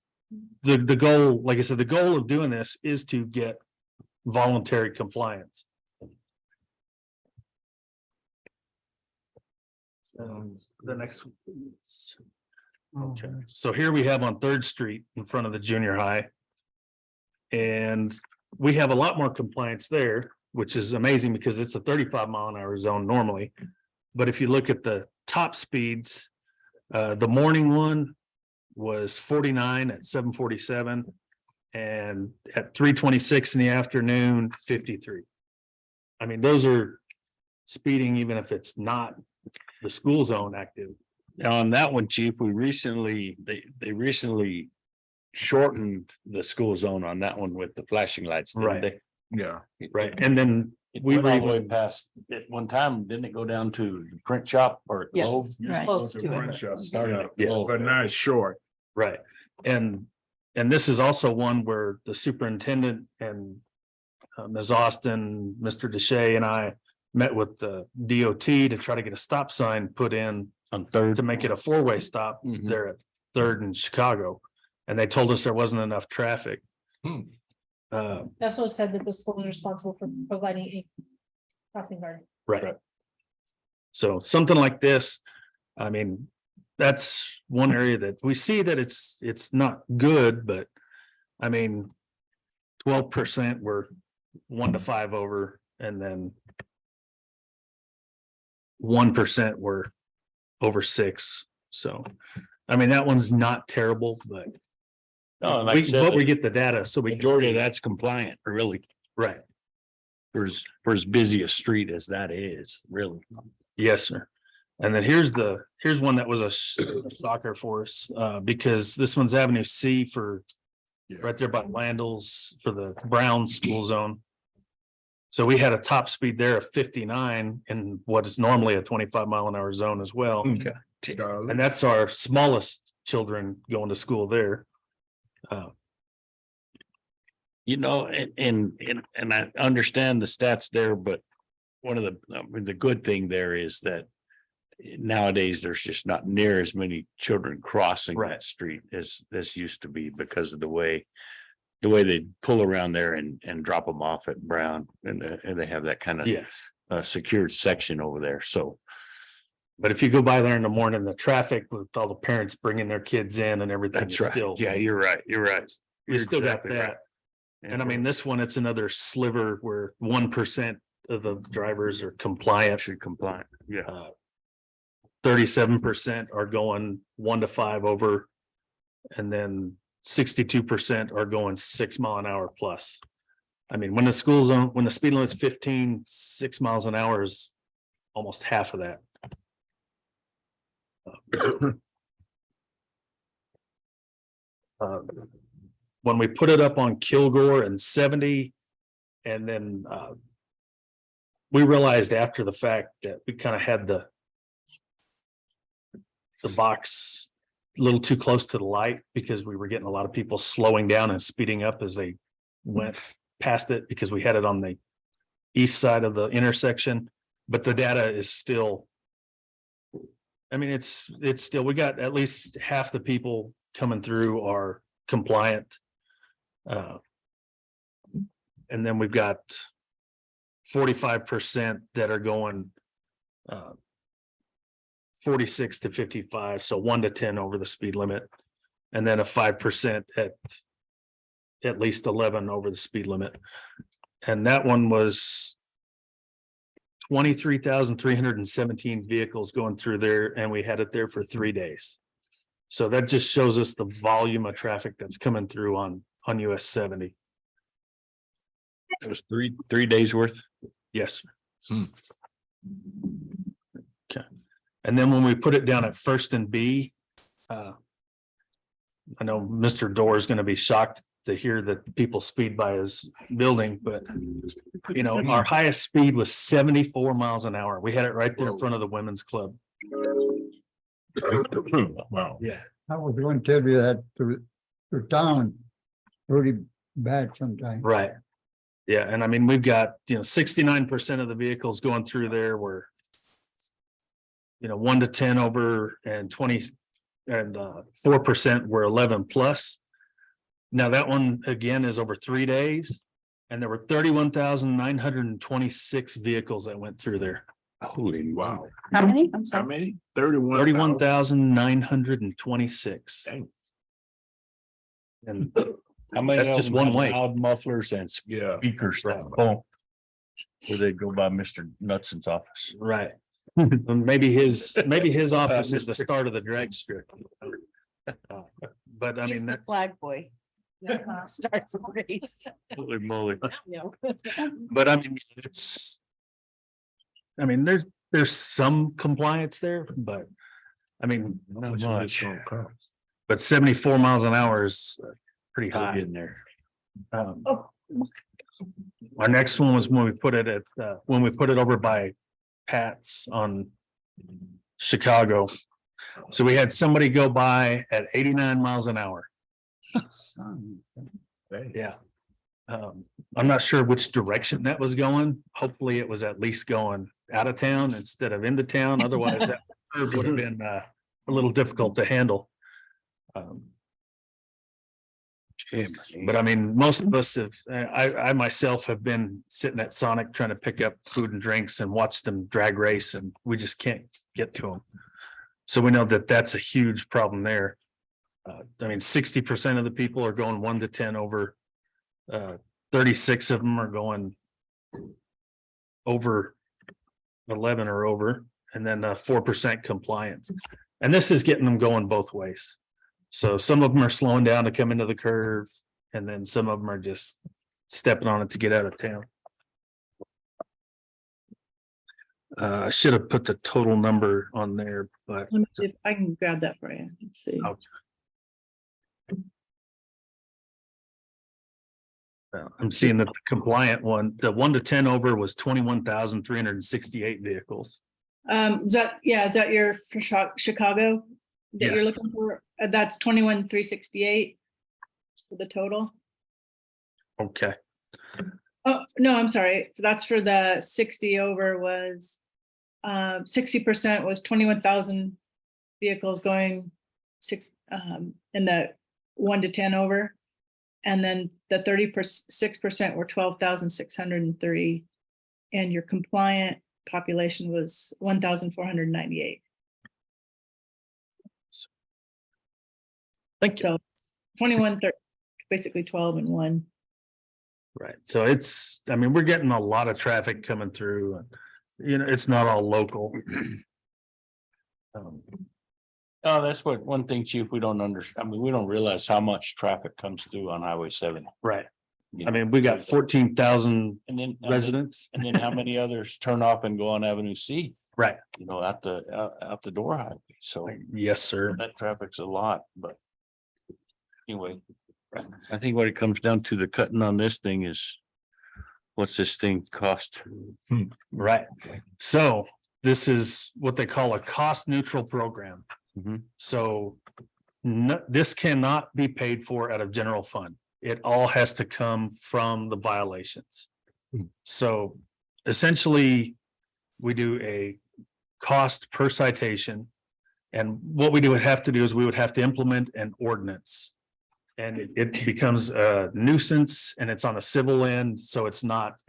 the goal, like I said, the goal of doing this is to get voluntary compliance. So the next. Okay, so here we have on Third Street in front of the junior high. And we have a lot more compliance there, which is amazing because it's a 35-mile-an-hour zone normally. But if you look at the top speeds, the morning one was 49 at 7:47. And at 3:26 in the afternoon, 53. I mean, those are speeding, even if it's not the school zone active. Now, on that one, chief, they recently shortened the school zone on that one with the flashing lights, didn't Right. they? Yeah. Right, and then It we went were all the way even, past, at one time, didn't it go down to the print shop or Yes. Globe? Right. Close to it. Started at Yeah. Globe. But now it's short. right, and this is also one where the superintendent and Ms. Austin, Mr. Deshay and I met with the DOT to try to get a stop sign put in On Third. to make it a four-way stop Mhm. there at Third in Chicago. And they told us there wasn't enough traffic. Hmm. They also said that the school is responsible for providing a crossing guard. Right. So something like this, I mean, that's one area that we see that it's not good, but I mean, 12% were 1 to 5 over, and then 1% were over 6. So, I mean, that one's not terrible, but No, like I said, but we get the data, so we. majority of that's compliant, really, Right. for as busy a street as that is, really. Yes, sir. And then here's one that was a shocker for us, because this one's Avenue C for right there by Landell's for the Brown school zone. So we had a top speed there of 59 in what is normally a 25-mile-an-hour zone as well. Okay. And that's our smallest children going to school there. You know, and I understand the stats there, but one of the good thing there is that nowadays there's just not near as many children crossing Right. that street as this used to be because of the way they pull around there and drop them off at Brown and they have that kind of Yes. secured section over there. So But if you go by there in the morning, the traffic with all the parents bringing their kids in and everything. that's is right. still- Yeah, you're right. You're right. We You're still got exactly right. that. And I mean, this one, it's another sliver where 1% of the drivers are compliant. Actually compliant. Yeah. 37% are going 1 to 5 over. And then 62% are going 6 mile an hour plus. I mean, when the school zone, when the speed limit's 15, 6 miles an hour is almost half of that. When we put it up on Kilgore and 70, and then we realized after the fact that we kind of had the box a little too close to the light because we were getting a lot of people slowing down and speeding up as they went past it because we had it on the east side of the intersection, but the data is still. I mean, it's still, we got at least half the people coming through are compliant. And then we've got 45% that are going 46 to 55, so 1 to 10 over the speed limit. And then a 5% at least 11 over the speed limit. And that one was 23,317 vehicles going through there, and we had it there for 3 days. So that just shows us the volume of traffic that's coming through on US 70. It was three days worth. Yes. Hmm. Okay. And then when we put it down at First and B, I know Mr. Dorr is going to be shocked to hear that people speed by his building, but you know, our highest speed was 74 miles an hour. We had it right there in front of the women's club. Wow. Yeah. I was going to tell you that the town pretty bad sometimes. Right. Yeah, and I mean, we've got, 69% of the vehicles going through there were 1 to 10 over and 20 and 4% were 11 plus. Now that one again is over 3 days. And there were 31,926 vehicles that went through there. Holy wow. How many? I'm How sorry. many? 31,926. And How many That's of just them one have way. loud mufflers and Yeah. speakers that boom. Where they go by Mr. Nutson's office. right. And maybe his office is the start of the drag strip. But I mean, that's. Flag boy. Starts the race. Holy moly. But I mean, there's some compliance there, but I mean, Not much. but 74 miles an hour is pretty Still high. getting there. Our next one was when we put it over by Pat's on Chicago. So we had somebody go by at 89 miles an hour. Yeah. I'm not sure which direction that was going. Hopefully it was at least going out of town instead of into town. Otherwise that curve would have been a little difficult to handle. But I mean, most of us have, I myself have been sitting at Sonic trying to pick up food and drinks and watch them drag race and we just can't get to them. So we know that that's a huge problem there. I mean, 60% of the people are going 1 to 10 over. 36 of them are going over 11 or over, and then 4% compliance. And this is getting them going both ways. So some of them are slowing down to come into the curve, and then some of them are just stepping on it to get out of town. I should have put the total number on there, but Let me see if I can grab that for you. Let's see. Okay. I'm seeing that the compliant one, the 1 to 10 over was 21,368 vehicles. Is that your for Chicago? That you're Yes. looking for? That's 21,368 for the total. Okay, Oh, no, I'm sorry. That's for the 60 over was 60% was 21,000 vehicles going in the 1 to 10 over. And then the 36% were 12,630. And your compliant population was 1,498. thank you. So 21, basically 12 and 1. Right, so I mean, we're getting a lot of traffic coming through and, it's not all local. Oh, that's what, one thing, Chief, we don't understand. I mean, we don't realize how much traffic comes through on Highway 70. Right, You I know, mean, we got 14,000 And then, residents. and then how many others turn off and go on Avenue C, Right, out the door highway. So yes, sir. that traffic's a lot, but anyway. I think what it comes down to, the cutting on this thing is, what's this thing cost? Right, so this is what they call a cost neutral program. Mhm. So this cannot be paid for out of general fund. It all has to come from the violations. So essentially, we do a cost per citation. And what we would have to do is we would have to implement an ordinance. And it becomes a nuisance and it's on a civil end, so it's not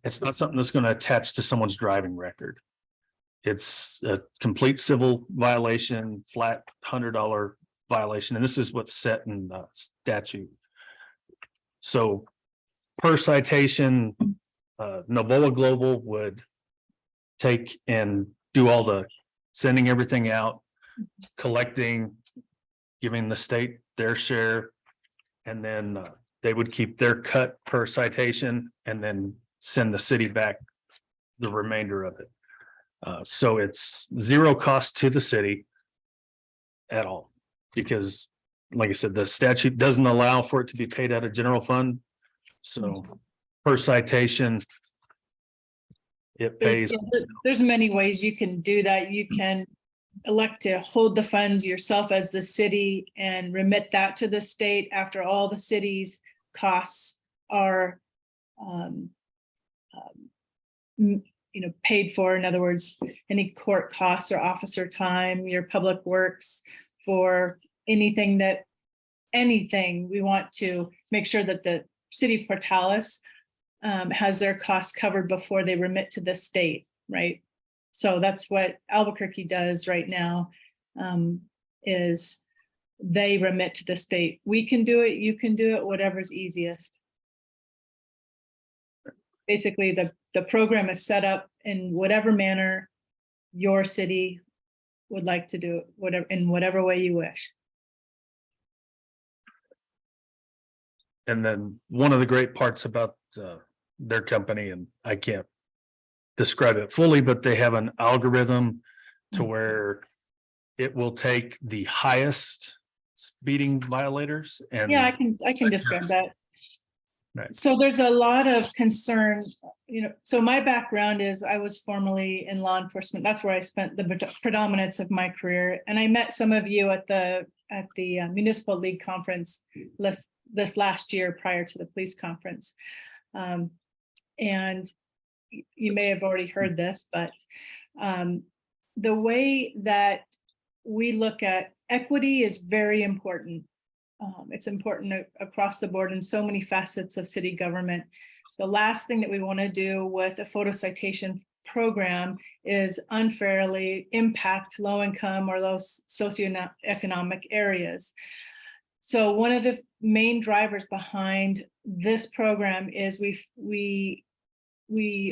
something that's going to attach to someone's driving record. It's a complete civil violation, flat $100 violation, and this is what's set in the statute. So per citation, Novoa Global would take and do all the sending everything out, collecting, giving the state their share, and then they would keep their cut per citation and then send the city back the remainder of it. So it's zero cost to the city at all, because like I said, the statute doesn't allow for it to be paid out of general fund. So per citation, it pays. There's many ways you can do that. You can elect to hold the funds yourself as the city and remit that to the state after all the city's costs are um, paid for. In other words, any court costs or officer time, your public works, for anything we want to make sure that the city of Portales has their costs covered before they remit to the state, right? So that's what Albuquerque does right now, is they remit to the state. We can do it, you can do it, whatever's easiest. Basically, the program is set up in whatever manner your city would like to do it, in whatever way you wish. And then one of the great parts about their company, and I can't describe it fully, but they have an algorithm to where it will take the highest speeding violators and. Yeah, I can describe that. Right. So there's a lot of concern, so my background is I was formerly in law enforcement. That's where I spent the predominance of my career. And I met some of you at the Municipal League Conference this last year prior to the police conference. And you may have already heard this, but the way that we look at equity is very important. It's important across the board in so many facets of city government. The last thing that we want to do with a photo citation program is unfairly impact low income or low socioeconomic areas. So one of the main drivers behind this program is we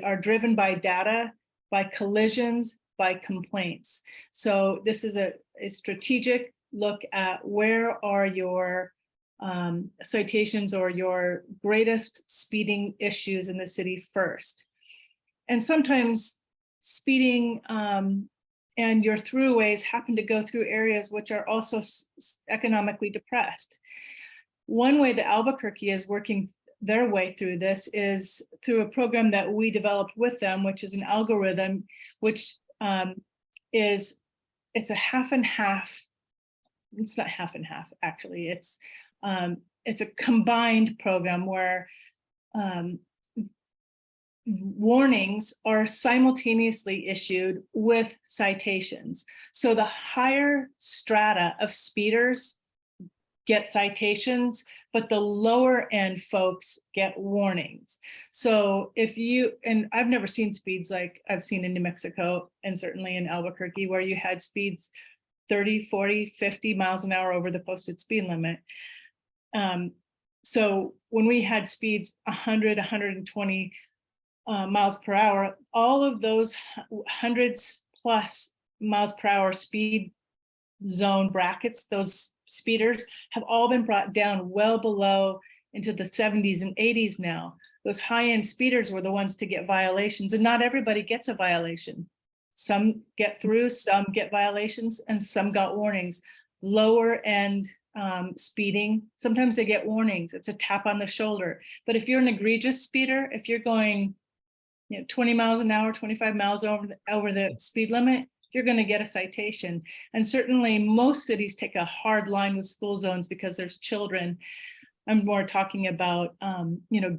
are driven by data, by collisions, by complaints. So this is a strategic look at where are your citations or your greatest speeding issues in the city first. And sometimes speeding and your throughways happen to go through areas which are also economically depressed. One way that Albuquerque is working their way through this is through a program that we developed with them, which is an algorithm, which it's a half and half. It's not half and half, actually. It's a combined program where warnings are simultaneously issued with citations. So the higher strata of speeders get citations, but the lower end folks get warnings. So and I've never seen speeds like I've seen in New Mexico and certainly in Albuquerque, where you had speeds 30, 40, 50 miles an hour over the posted speed limit. So when we had speeds 100, 120 miles per hour, all of those hundreds plus miles per hour speed zone brackets, those speeders have all been brought down well below into the 70s and 80s now. Those high-end speeders were the ones to get violations, and not everybody gets a violation. Some get through, some get violations, and some got warnings. Lower end speeding, sometimes they get warnings. It's a tap on the shoulder. But if you're an egregious speeder, if you're going 20 miles an hour, 25 miles over the speed limit, you're going to get a citation. And certainly most cities take a hard line with school zones because there's children. I'm more talking about,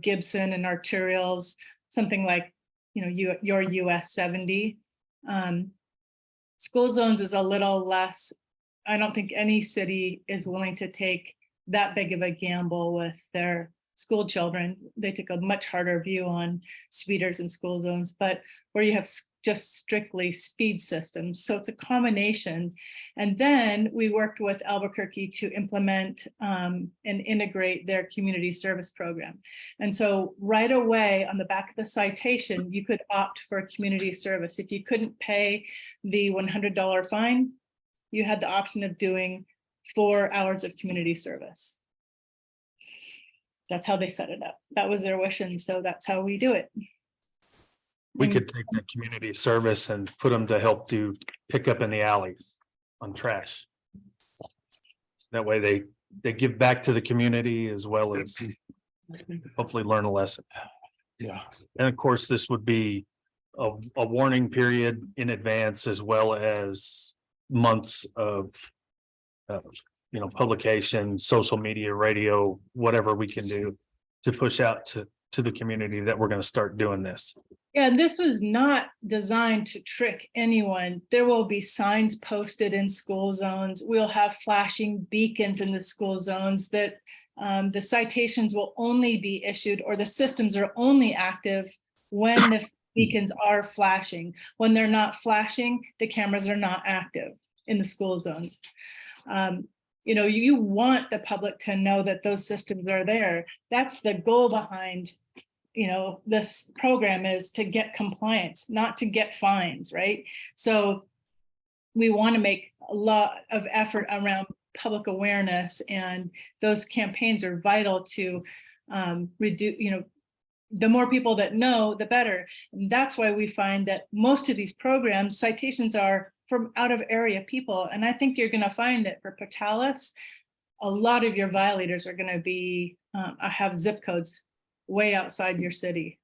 Gibson and arterials, something like, your US 70. School zones is a little less. I don't think any city is willing to take that big of a gamble with their school children. They take a much harder view on speeders in school zones, but where you have just strictly speed systems. So it's a combination. And then we worked with Albuquerque to implement and integrate their community service program. And so right away on the back of the citation, you could opt for a community service. If you couldn't pay the $100 fine, you had the option of doing 4 hours of community service. That's how they set it up. That was their wish, and so that's how we do it. We could take the community service and put them to help do pickup in the alleys on trash. That way they give back to the community as well as hopefully learn a lesson. Yeah. And of course, this would be a warning period in advance as well as months of publication, social media, radio, whatever we can do to push out to to the community that we're gonna start doing this. Yeah, this was not designed to trick anyone. There will be signs posted in school zones. We'll have flashing beacons in the school zones that the citations will only be issued, or the systems are only active when the beacons are flashing. When they're not flashing, the cameras are not active in the school zones. You know, you want the public to know that those systems are there. That's the goal behind, you know, this program, is to get compliance, not to get fines, right? So we want to make a lot of effort around public awareness, and those campaigns are vital to reduce, you know, the more people that know, the better. And that's why we find that most of these programs, citations are from out of area people. And I think you're going to find that for Portales, a lot of your violators are going to be, have zip codes way outside your city.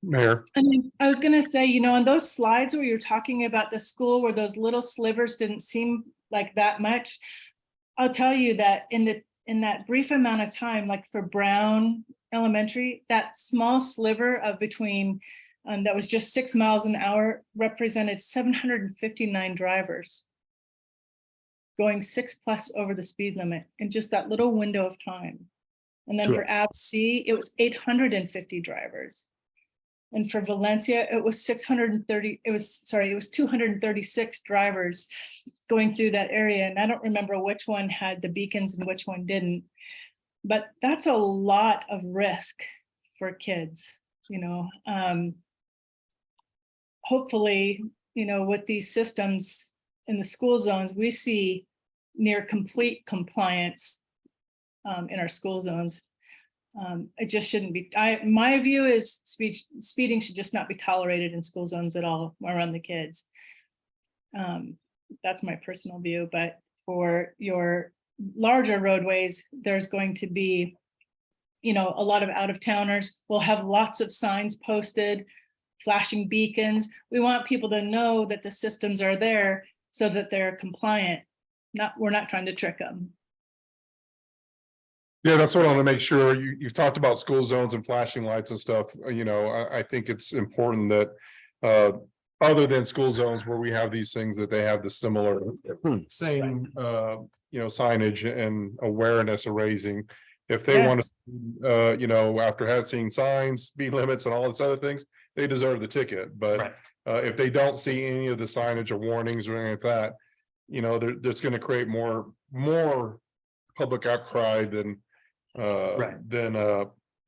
Mayor, And then I was gonna say, you know, on those slides where you're talking about the school where those little slivers didn't seem like that much, I'll tell you that in that brief amount of time, like for Brown Elementary, that small sliver of between that was just 6 miles an hour represented 759 drivers going 6+ over the speed limit in just that little window of time. And then for ABC, it was 850 drivers. And for Valencia, it was 630, it was 236 drivers going through that area. And I don't remember which one had the beacons and which one didn't. But that's a lot of risk for kids, you know. Hopefully, you know, with these systems in the school zones, we see near complete compliance in our school zones. It just shouldn't be. My view is speeding should just not be tolerated in school zones at all around the kids. That's my personal view, but for your larger roadways, there's going to be, you know, a lot of out-of-towners. We'll have lots of signs posted, flashing beacons. We want people to know that the systems are there so that they're compliant. We're not trying to trick them. yeah, that's what I want to make sure. You've talked about school zones and flashing lights and stuff. You know, I think it's important that other than school zones where we have these things, that they have the similar same you know, signage and awareness of raising. If they want to, you know, after seeing signs, speed limits and all this other things, they deserve the ticket. But if they don't see any of the signage or warnings or anything like that, you know, that's going to create more public outcry than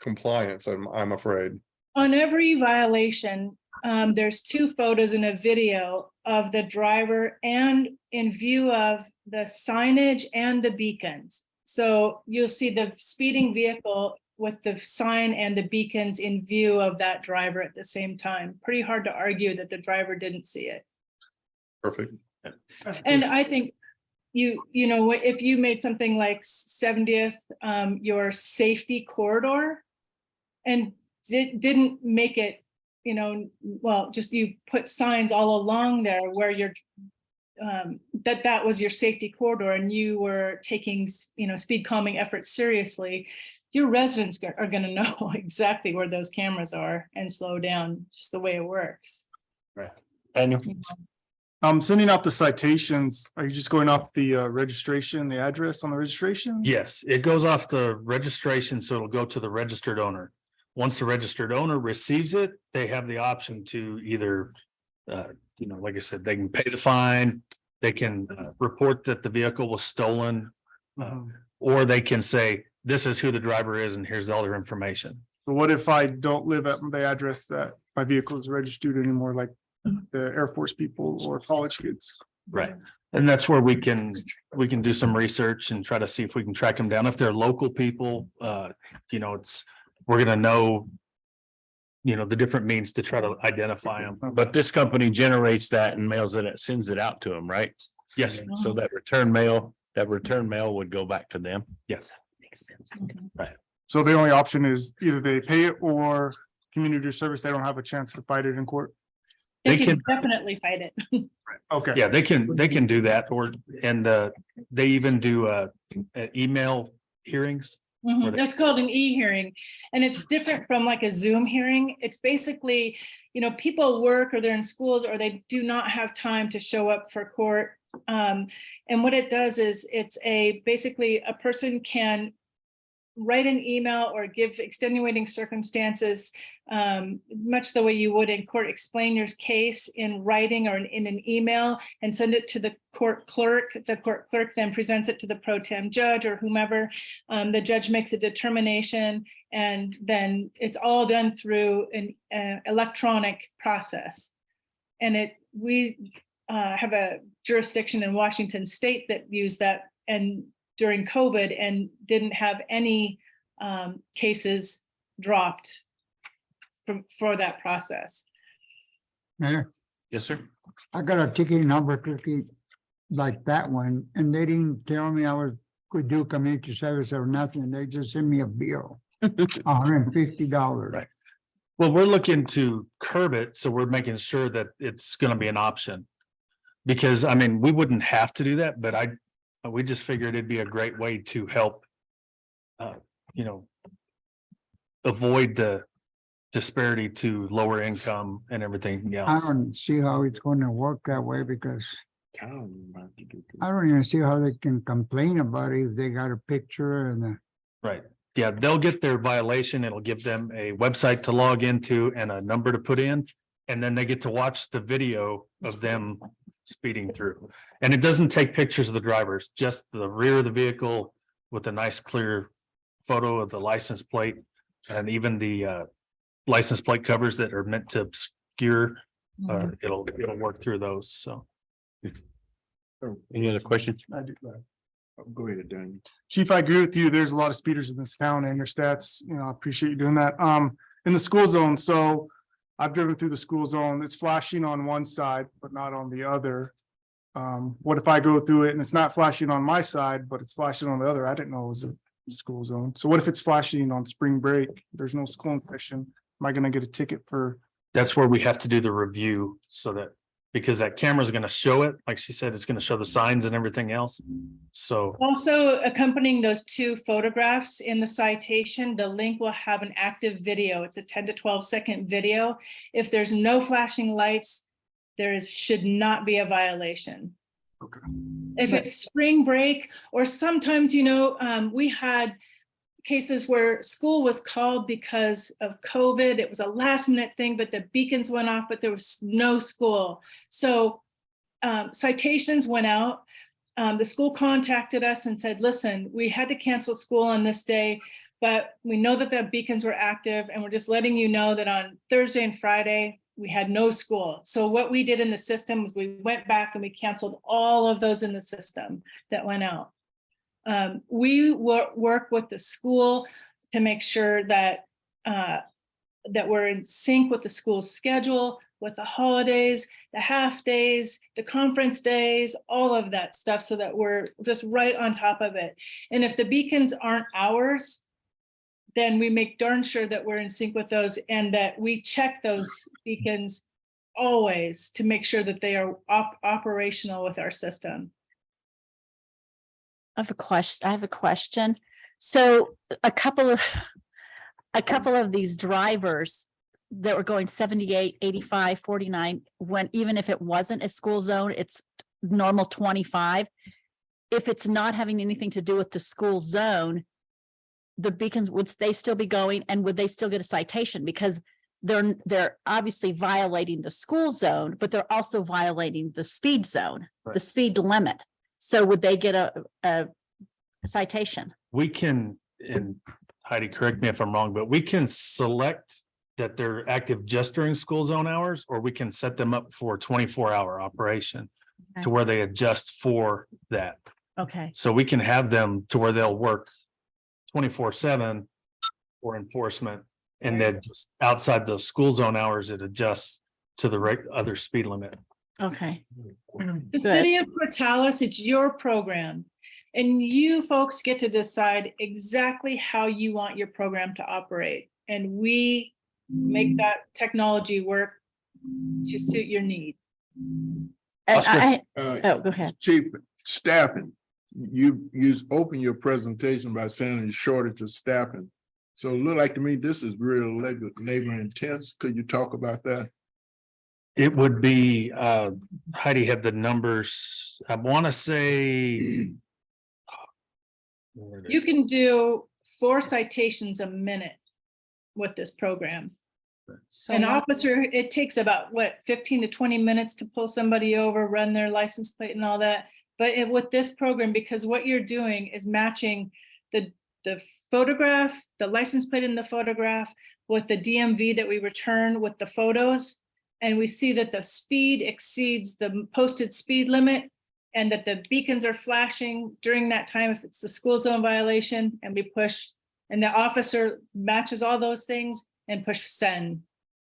compliance, I'm afraid. On every violation, there's 2 photos and a video of the driver and in view of the signage and the beacons. So you'll see the speeding vehicle with the sign and the beacons in view of that driver at the same time. Pretty hard to argue that the driver didn't see it. Perfect. And I think you know, if you made something like 70th your safety corridor and didn't make it, you know, well, just you put signs all along there where you're that was your safety corridor, and you were taking, you know, speed calming efforts seriously, your residents are going to know exactly where those cameras are and slow down, just the way it works. Right. Daniel? Sending out the citations, are you just going off the registration, the address on the registration? Yes, it goes off the registration, so it'll go to the registered owner. Once the registered owner receives it, they have the option to either, you know, like I said, they can pay the fine, they can report that the vehicle was stolen, or they can say, this is who the driver is and here's all their information. So what if I don't live at the address that my vehicle is registered anymore, like the Air Force people or college kids? Right. And that's where we can do some research and try to see if we can track them down. If they're local people, you know, we're gonna know, you know, the different means to try to identify them. But this company generates that and mails it, sends it out to them, right? Yes, So that return mail would go back to them. yes. Makes sense. Right. So the only option is either they pay it or community service. They don't have a chance to fight it in court. They They can can- definitely fight it. Okay. Yeah, they can do that, and they even do email hearings. That's called an e-hearing, and it's different from like a Zoom hearing. It's basically, people work or they're in schools or they do not have time to show up for court. And what it does is it's basically a person can write an email or give extenuating circumstances, much the way you would in court, explain your case in writing or in an email and send it to the court clerk. The court clerk then presents it to the pro tem judge or whomever. The judge makes a determination, and then it's all done through an electronic process. And we have a jurisdiction in Washington state that used that and during COVID and didn't have any cases dropped for that process. Mayor, Yes, sir. I got a ticketing number cookie like that one, and they didn't tell me could do community service or nothing. They just sent me a bill, $150. Right. Well, we're looking to curb it, so we're making sure that it's gonna be an option. Because, I mean, we wouldn't have to do that, but we just figured it'd be a great way to help, avoid the disparity to lower income and everything I else. don't see how it's gonna work that way because I don't even see how they can complain about it if they got a picture and Right. Yeah, they'll get their violation. It'll give them a website to log into and a number to put in. And then they get to watch the video of them speeding through. And it doesn't take pictures of the drivers, just the rear of the vehicle with a nice clear photo of the license plate and even the license plate covers that are meant to obscure. It'll work through those. So. Any other questions? I do. Go ahead, Dan. Chief, I agree with you. There's a lot of speeders in this town and your stats, I appreciate you doing that. In the school zone, so I've driven through the school zone. It's flashing on one side, but not on the other. What if I go through it and it's not flashing on my side, but it's flashing on the other? I didn't know it was a school zone. So what if it's flashing on spring break? There's no school inspection. Am I gonna get a ticket for? That's where we have to do the review so that, because that camera is going to show it, like she said, it's going to show the signs and everything else. So. Also accompanying those two photographs in the citation, the link will have an active video. It's a 10 to 12 second video. If there's no flashing lights, should not be a violation. Okay. If it's spring break, or sometimes, we had cases where school was called because of COVID. It was a last minute thing, but the beacons went off, but there was no school. So citations went out. The school contacted us and said, listen, we had to cancel school on this day, but we know that the beacons were active, and we're just letting you know that on Thursday and Friday, we had no school. So what we did in the system was we went back and we canceled all of those in the system that went out. We work with the school to make sure that that we're in sync with the school's schedule, with the holidays, the half days, the conference days, all of that stuff, so that we're just right on top of it. And if the beacons aren't ours, then we make darn sure that we're in sync with those and that we check those beacons always to make sure that they are operational with our system. I have a question. So a couple of these drivers that were going 78, 85, 49, when even if it wasn't a school zone, it's normal 25. If it's not having anything to do with the school zone, the beacons, would they still be going, and would they still get a citation? Because they're obviously violating the school zone, but they're also violating the speed zone, the speed limit. So would they get a citation? We can, and Heidi, correct me if I'm wrong, but we can select that they're active just during school zone hours, or we can set them up for 24-hour operation to where they adjust for that. Okay. So we can have them to where they'll work 24/7 for enforcement, and then just outside the school zone hours, it adjusts to the other speed limit. Okay. The city of Portales, it's your program, and you folks get to decide exactly how you want your program to operate. And we make that technology work to suit your need. And Uh, oh, go ahead. Chief, staffing. you open your presentation by saying a shortage of staffing. So it looked like to me, this is real labor intense. Could you talk about that? It would be, Heidi had the numbers, I want to say. You can do 4 citations a minute with this program. So An officer, it takes about, what, 15 to 20 minutes to pull somebody over, run their license plate and all that. But with this program, because what you're doing is matching the photograph, the license plate in the photograph with the DMV that we return with the photos. And we see that the speed exceeds the posted speed limit and that the beacons are flashing during that time if it's the school zone violation, and we push, and the officer matches all those things and push send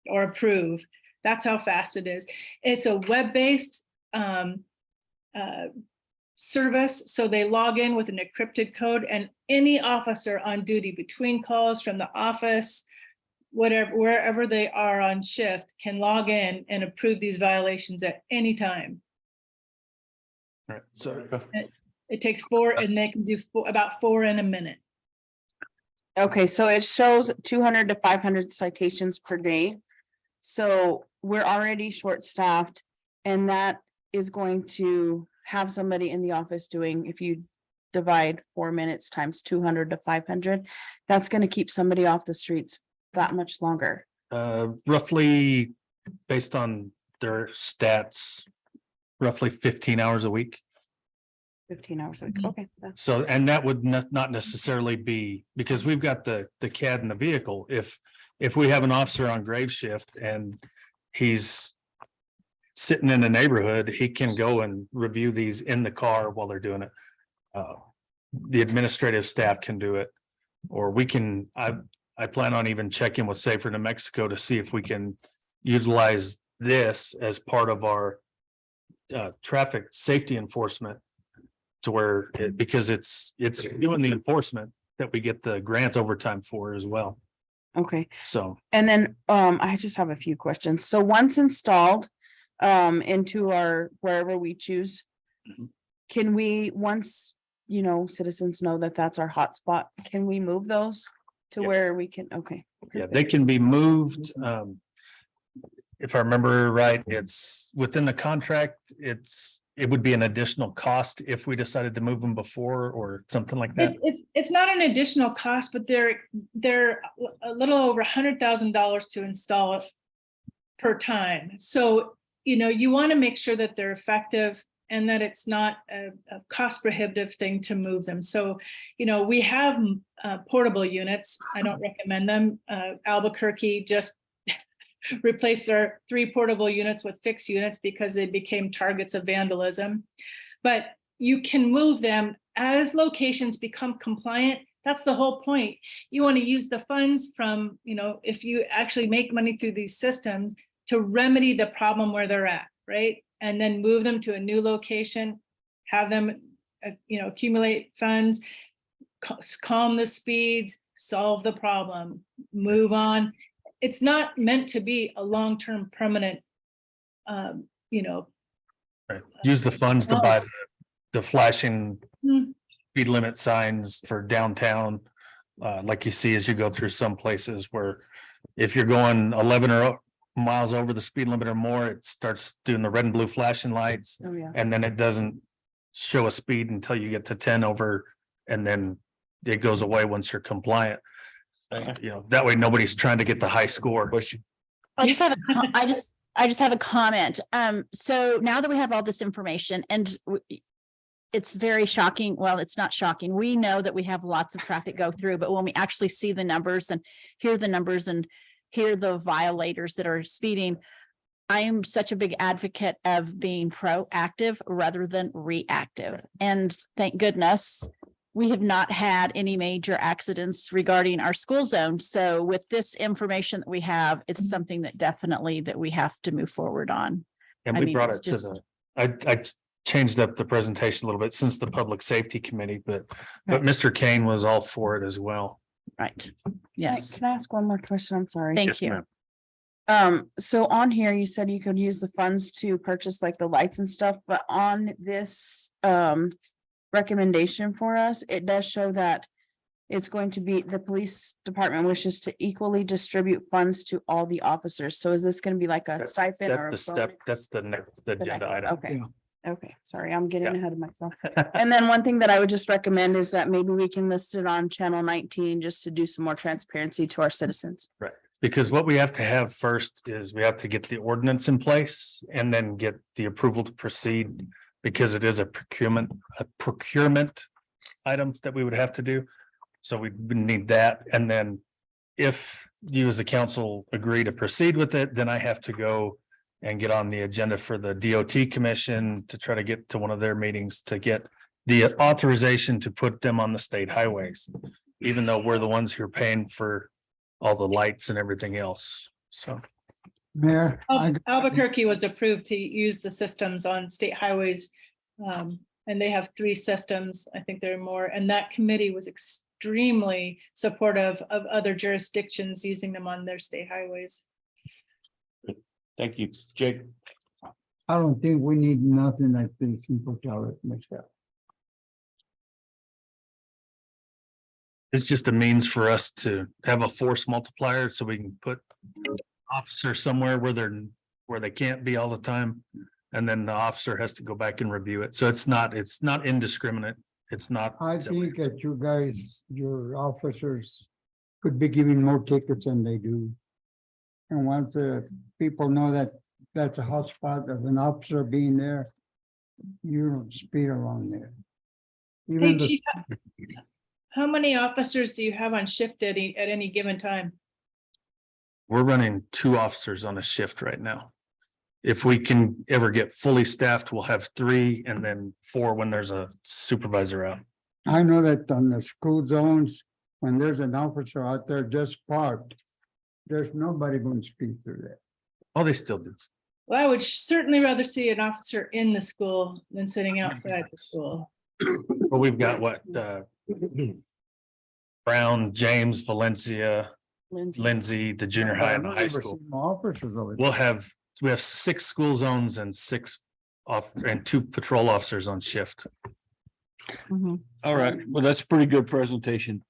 or approve. That's how fast it is. It's a web-based service, so they log in with an encrypted code, and any officer on duty between calls from the office, whatever, wherever they are on shift, can log in and approve these violations at any time. All right, so It takes 4, and they can do about 4 in a minute. okay, so it shows 200 to 500 citations per day. So we're already short-staffed, and that is going to have somebody in the office doing, if you divide 4 minutes times 200 to 500, that's gonna keep somebody off the streets that much longer. roughly, based on their stats, roughly 15 hours a week. 15 hours a week, Mhm. okay. That's So, and that would not necessarily be, because we've got the CAD in the vehicle. If we have an officer on grave shift and he's sitting in the neighborhood, he can go and review these in the car while they're doing it. The administrative staff can do it, or we can, I plan on even checking with Safer New Mexico to see if we can utilize this as part of our traffic safety enforcement, to where, because it's doing the enforcement that we get the grant overtime for as well. okay. So And then, I just have a few questions. So once installed, into our, wherever we choose, can we, once, citizens know that that's our hotspot, can we move those to Yeah. where we can, okay. yeah, they can be moved. If I remember right, it's within the contract, it would be an additional cost if we decided to move them before or something like that. It's not an additional cost, but they're a little over $100,000 to install it per time. So, you want to make sure that they're effective and that it's not a cost prohibitive thing to move them. So, we have portable units. I don't recommend them. Albuquerque just replaced their 3 portable units with fixed units because they became targets of vandalism. But you can move them as locations become compliant. That's the whole point. You want to use the funds from, if you actually make money through these systems, to remedy the problem where they're at, right? And then move them to a new location, have them, accumulate funds, calm the speeds, solve the problem, move on. It's not meant to be a long-term permanent, Right. Use the funds to buy the flashing speed limit signs for downtown. Like you see as you go through some places where if you're going 11 miles over the speed limit or more, it starts doing the red and blue flashing lights. Oh, yeah. And then it doesn't show a speed until you get to 10 over, and then it goes away once you're compliant. That way nobody's trying to get the high score. I just have I just have a comment. So now that we have all this information, and it's very shocking. Well, it's not shocking. We know that we have lots of traffic go through, but when we actually see the numbers and hear the numbers and hear the violators that are speeding, I am such a big advocate of being proactive rather than reactive. And thank goodness we have not had any major accidents regarding our school zone. So with this information that we have, it's something that definitely that we have to move forward on. And I we mean, brought it's it to just- I changed up the presentation a little bit since the Public Safety Committee, but Right. Mr. Kane was all for it as well. Right. Yes. Can I ask one more question? I'm sorry. Thank Yes, you. ma'am. So on here, you said you could use the funds to purchase like the lights and stuff, but on this, recommendation for us, it does show that it's going to be, the police department wishes to equally distribute funds to all the officers. So is this gonna be like a That's stipend or? that's the a step, bonus? that's the next agenda item. Okay, Yeah. okay, sorry, I'm getting Yeah. ahead of myself. And then one thing that I would just recommend is that maybe we can list it on channel 19 just to do some more transparency to our citizens. Because what we have to have first is we have to get the ordinance in place and then get the approval to proceed. Because it is a procurement items that we would have to do. So we would need that. And then if you as a council agree to proceed with it, then I have to go and get on the agenda for the DOT commission to try to get to one of their meetings to get the authorization to put them on the state highways. Even though we're the ones who are paying for all the lights and everything else. So. Mayor, Albuquerque was approved to use the systems on state highways. And they have 3 systems. I think there are more. And that committee was extremely supportive of other jurisdictions using them on their state highways. Thank you, Jake. I don't think we need nothing like this in Portales myself. It's just a means for us to have a force multiplier so we can put officers somewhere where they can't be all the time. And then the officer has to go back and review it. So it's not indiscriminate. It's not. I think that you guys, your officers could be giving more tickets than they do. And once the people know that that's a hot spot of an officer being there, you don't speed around there. Hey, Even the, Chief, how many officers do you have on shift at any given time? We're running 2 officers on a shift right now. If we can ever get fully staffed, we'll have 3 and then 4 when there's a supervisor out. I know that on the school zones, when there's an officer out there just parked, there's nobody going to speed through that. Oh, they still do. Well, I would certainly rather see an officer in the school than sitting outside the school. But we've got what, Brown, James, Valencia, Lindsay, the junior high and the high school. Officers over there. We have 6 school zones and 2 patrol officers on shift. All right, well, that's a pretty good presentation.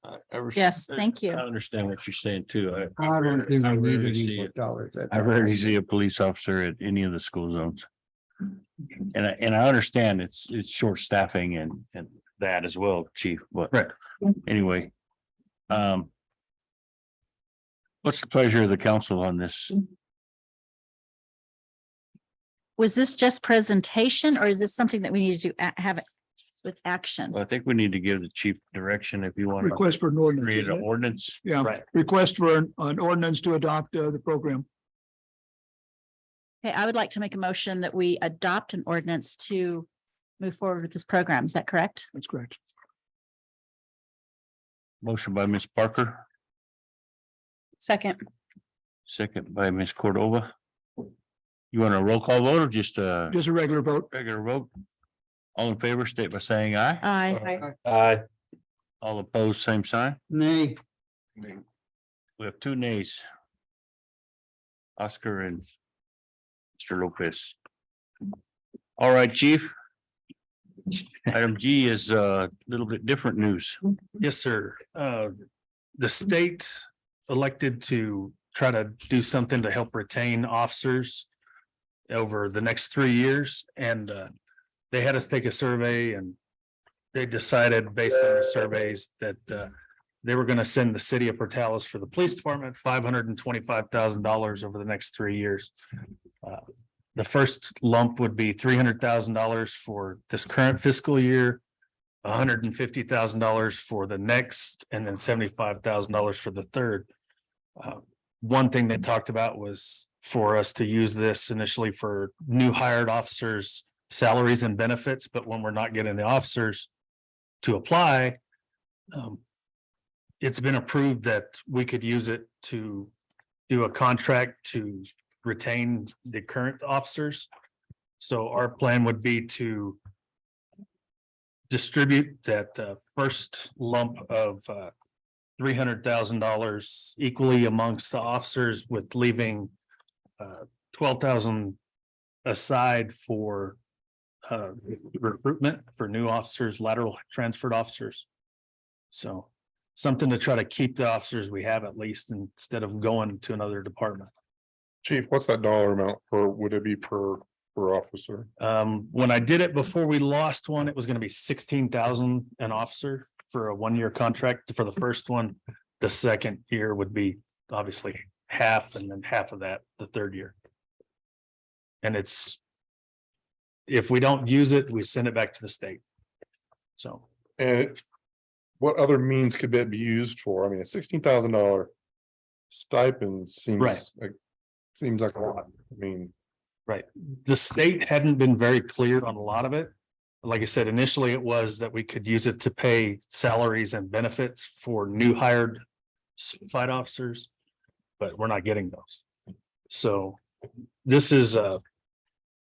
Yes, thank you. I understand what you're saying too. I don't think I we need rarely any see more it. dollars. I rarely see a police officer at any of the school zones. And I understand it's short staffing and that as well, chief, but. Right. Anyway. What's the pleasure of the council on this? Was this just presentation or is this something that we need to do, have it with action? Well, I think we need to give the chief direction if you want to Request for an ordinance. create an ordinance. Yeah, Right. request for an ordinance to adopt the program. Okay, I would like to make a motion that we adopt an ordinance to move forward with this program. Is that correct? That's correct. Motion by Ms. Parker, Second, second by Ms. Cordova. You want a roll call vote or just a Just a regular vote. regular vote? All in favor, state by saying aye. Aye. Aye. All opposed, same sign. Nay, We have 2 nays. Oscar and Mr. Lopez. All right, chief. Item G is a little bit different news. Yes, sir. The state elected to try to do something to help retain officers over the next 3 years, and they had us take a survey and they decided based on the surveys that they were going to send the city of Portales for the police department $525,000 over the next 3 years. The first lump would be $300,000 for this current fiscal year, $150,000 for the next, and then $75,000 for the third. One thing they talked about was for us to use this initially for new hired officers' salaries and benefits, but when we're not getting the officers to apply, it's been approved that we could use it to do a contract to retain the current officers. So our plan would be to distribute that first lump of $300,000 equally amongst the officers, with leaving $12,000 aside for recruitment for new officers, lateral transferred officers. So something to try to keep the officers we have at least instead of going to another department. Chief, what's that dollar amount per, would it be per officer? When I did it before we lost one, it was gonna be 16,000 an officer for a 1-year contract for the first one. The second year would be obviously half and then half of that the third year. And it's, if we don't use it, we send it back to the state. So And what other means could that be used for? I mean, a $16,000 stipend Right. seems like a lot. I mean, right, the state hadn't been very clear on a lot of it. Like I said, initially it was that we could use it to pay salaries and benefits for new hired certified officers, but we're not getting those. So this is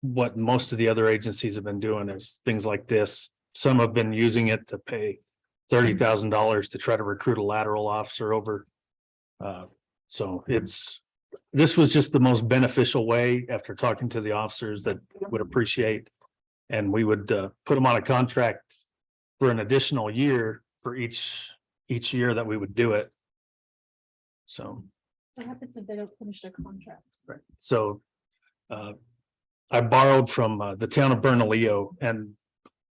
what most of the other agencies have been doing is things like this. Some have been using it to pay $30,000 to try to recruit a lateral officer over. So this was just the most beneficial way after talking to the officers that would appreciate. And we would put them on a contract for an additional year for each year that we would do it. So, What happens if they don't finish their contract? so I borrowed from the town of Bernalillo, and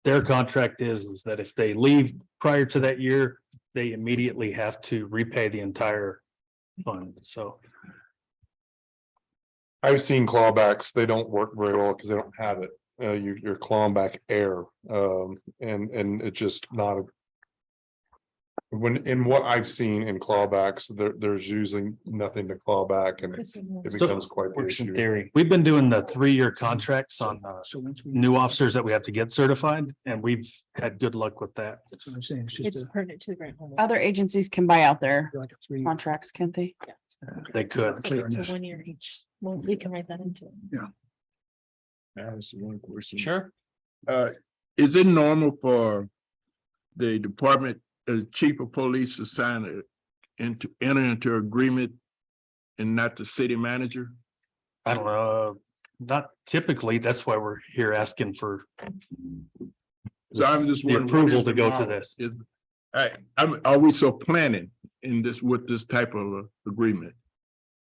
their contract is that if they leave prior to that year, they immediately have to repay the entire fund. So I've seen clawbacks. They don't work very well because they don't have it. You're clawing back air. And it's just not in what I've seen in clawbacks, there's usually nothing to claw back and it becomes quite the works in issue. theory. We've been doing the 3-year contracts on new officers that we have to get certified, and we've had good luck with that. That's what I'm saying. It's It's just pertinent to the grant. holder. Other agencies can buy out their like a 3. contracts, can't they? They could. Subject to 1 year each. Well, we can write that into it. That's one question. Sure. Is it normal for the department, chief of police to enter into agreement and not the city manager? I don't know, not typically. That's why we're here asking for So I'm just the wondering. what approval is to the go to law? this. Are we so planning with this type of agreement?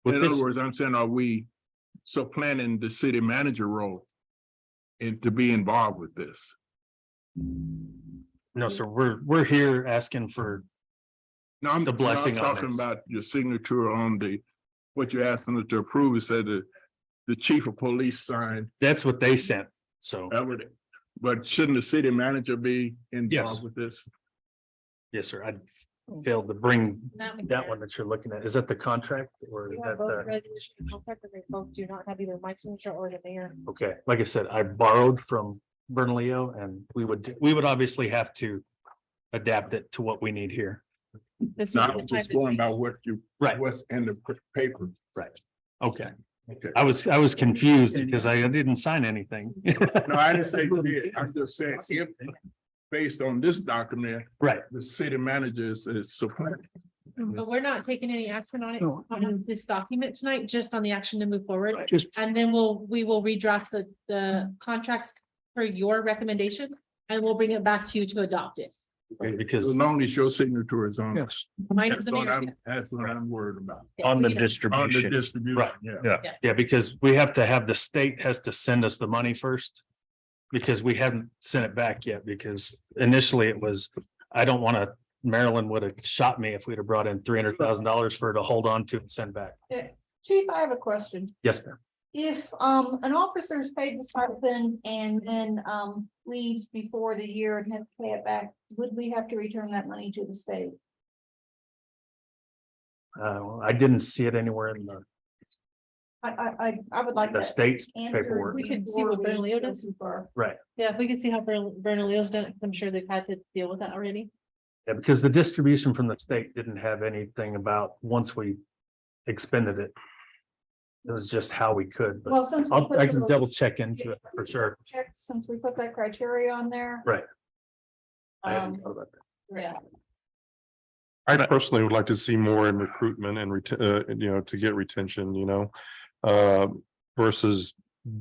With In this, other words, I'm saying, are we so planning the city manager role and to be involved with this? no, sir, we're here asking for, No, I'm The blessing on talking this. about your signature on what you're asking us to approve. It said that the chief of police signed. that's what they sent. So, But shouldn't the city manager be Yes. involved with this? yes, sir, I failed to bring that one that you're looking at. Is that the contract or is You that have both the? resolution and contract, but they both do not have either my signature or the mayor. Okay, like I said, I borrowed from Bernalillo, and we would obviously have to adapt it to what we need here. This No, would be I'm the time just that going we- by Right. what's in the paper. Okay, Okay. I was confused because I didn't sign anything. No, I didn't say you did. I'm just saying, if, based on this document, Right, the city manager is supporting. But we're not taking any action on it, No. on this document tonight, just on the action to move forward. Just, And then we will redraft the contracts for your recommendation, and we'll bring it back to you to adopt it. because As long as your signature is on. it. yes, Mine is That's the what mayor's. that's what I'm worried about. on the Yeah. On the distribution. distribution, Right. yeah. Yes. Yeah, because we have to have, the state has to send us the money first. Because we haven't sent it back yet, because initially it was, I don't want to, Maryland would have shot me if we'd have brought in $300,000 for her to hold on to and send back. Chief, I have a question. Yes, ma'am. If an officer is paid the stipend and then leaves before the year and has to pay it back, would we have to return that money to the state? I didn't see it anywhere in I would like the that state's answered. paperwork. We could see what before we Bernalillo go does. too far. Right, Yeah, if we can see how Bernalillo's done it, because I'm sure they've had to deal with that already. yeah, because the distribution from the state didn't have anything about once we expended it. It was just how we could, but Well, since. we put I can those- double check into it for sure. check, since we put that criteria on there. Right. I hadn't Um, thought about that. yeah, I personally would like to see more in recruitment and to get retention, versus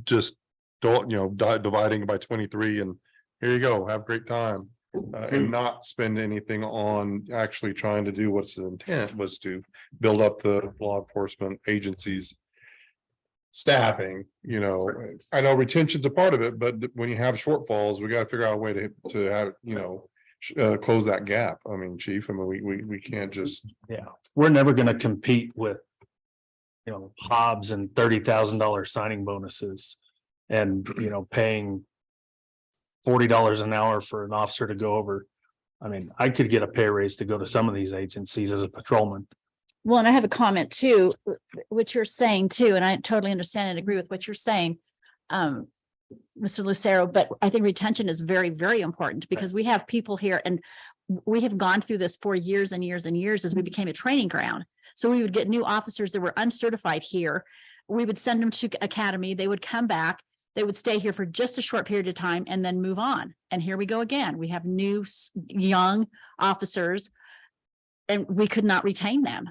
just dividing by 23 and here you go, have a great time. And not spend anything on actually trying to do what's the intent was to build up the law enforcement agencies. Staffing, I know retention's a part of it, but when you have shortfalls, we gotta figure out a way to have, close that gap. I mean, chief, we can't just. Yeah, we're never gonna compete with. Hobbs and $30,000 signing bonuses. And, paying. $40 an hour for an officer to go over. I mean, I could get a pay raise to go to some of these agencies as a patrolman. Well, and I have a comment too, what you're saying too, and I totally understand and agree with what you're saying. Mr. Lucero, but I think retention is very, very important because we have people here and we have gone through this for years and years and years as we became a training ground. So we would get new officers that were uncertified here. We would send them to academy. They would come back. They would stay here for just a short period of time and then move on. And here we go again. We have new young officers and we could not retain them.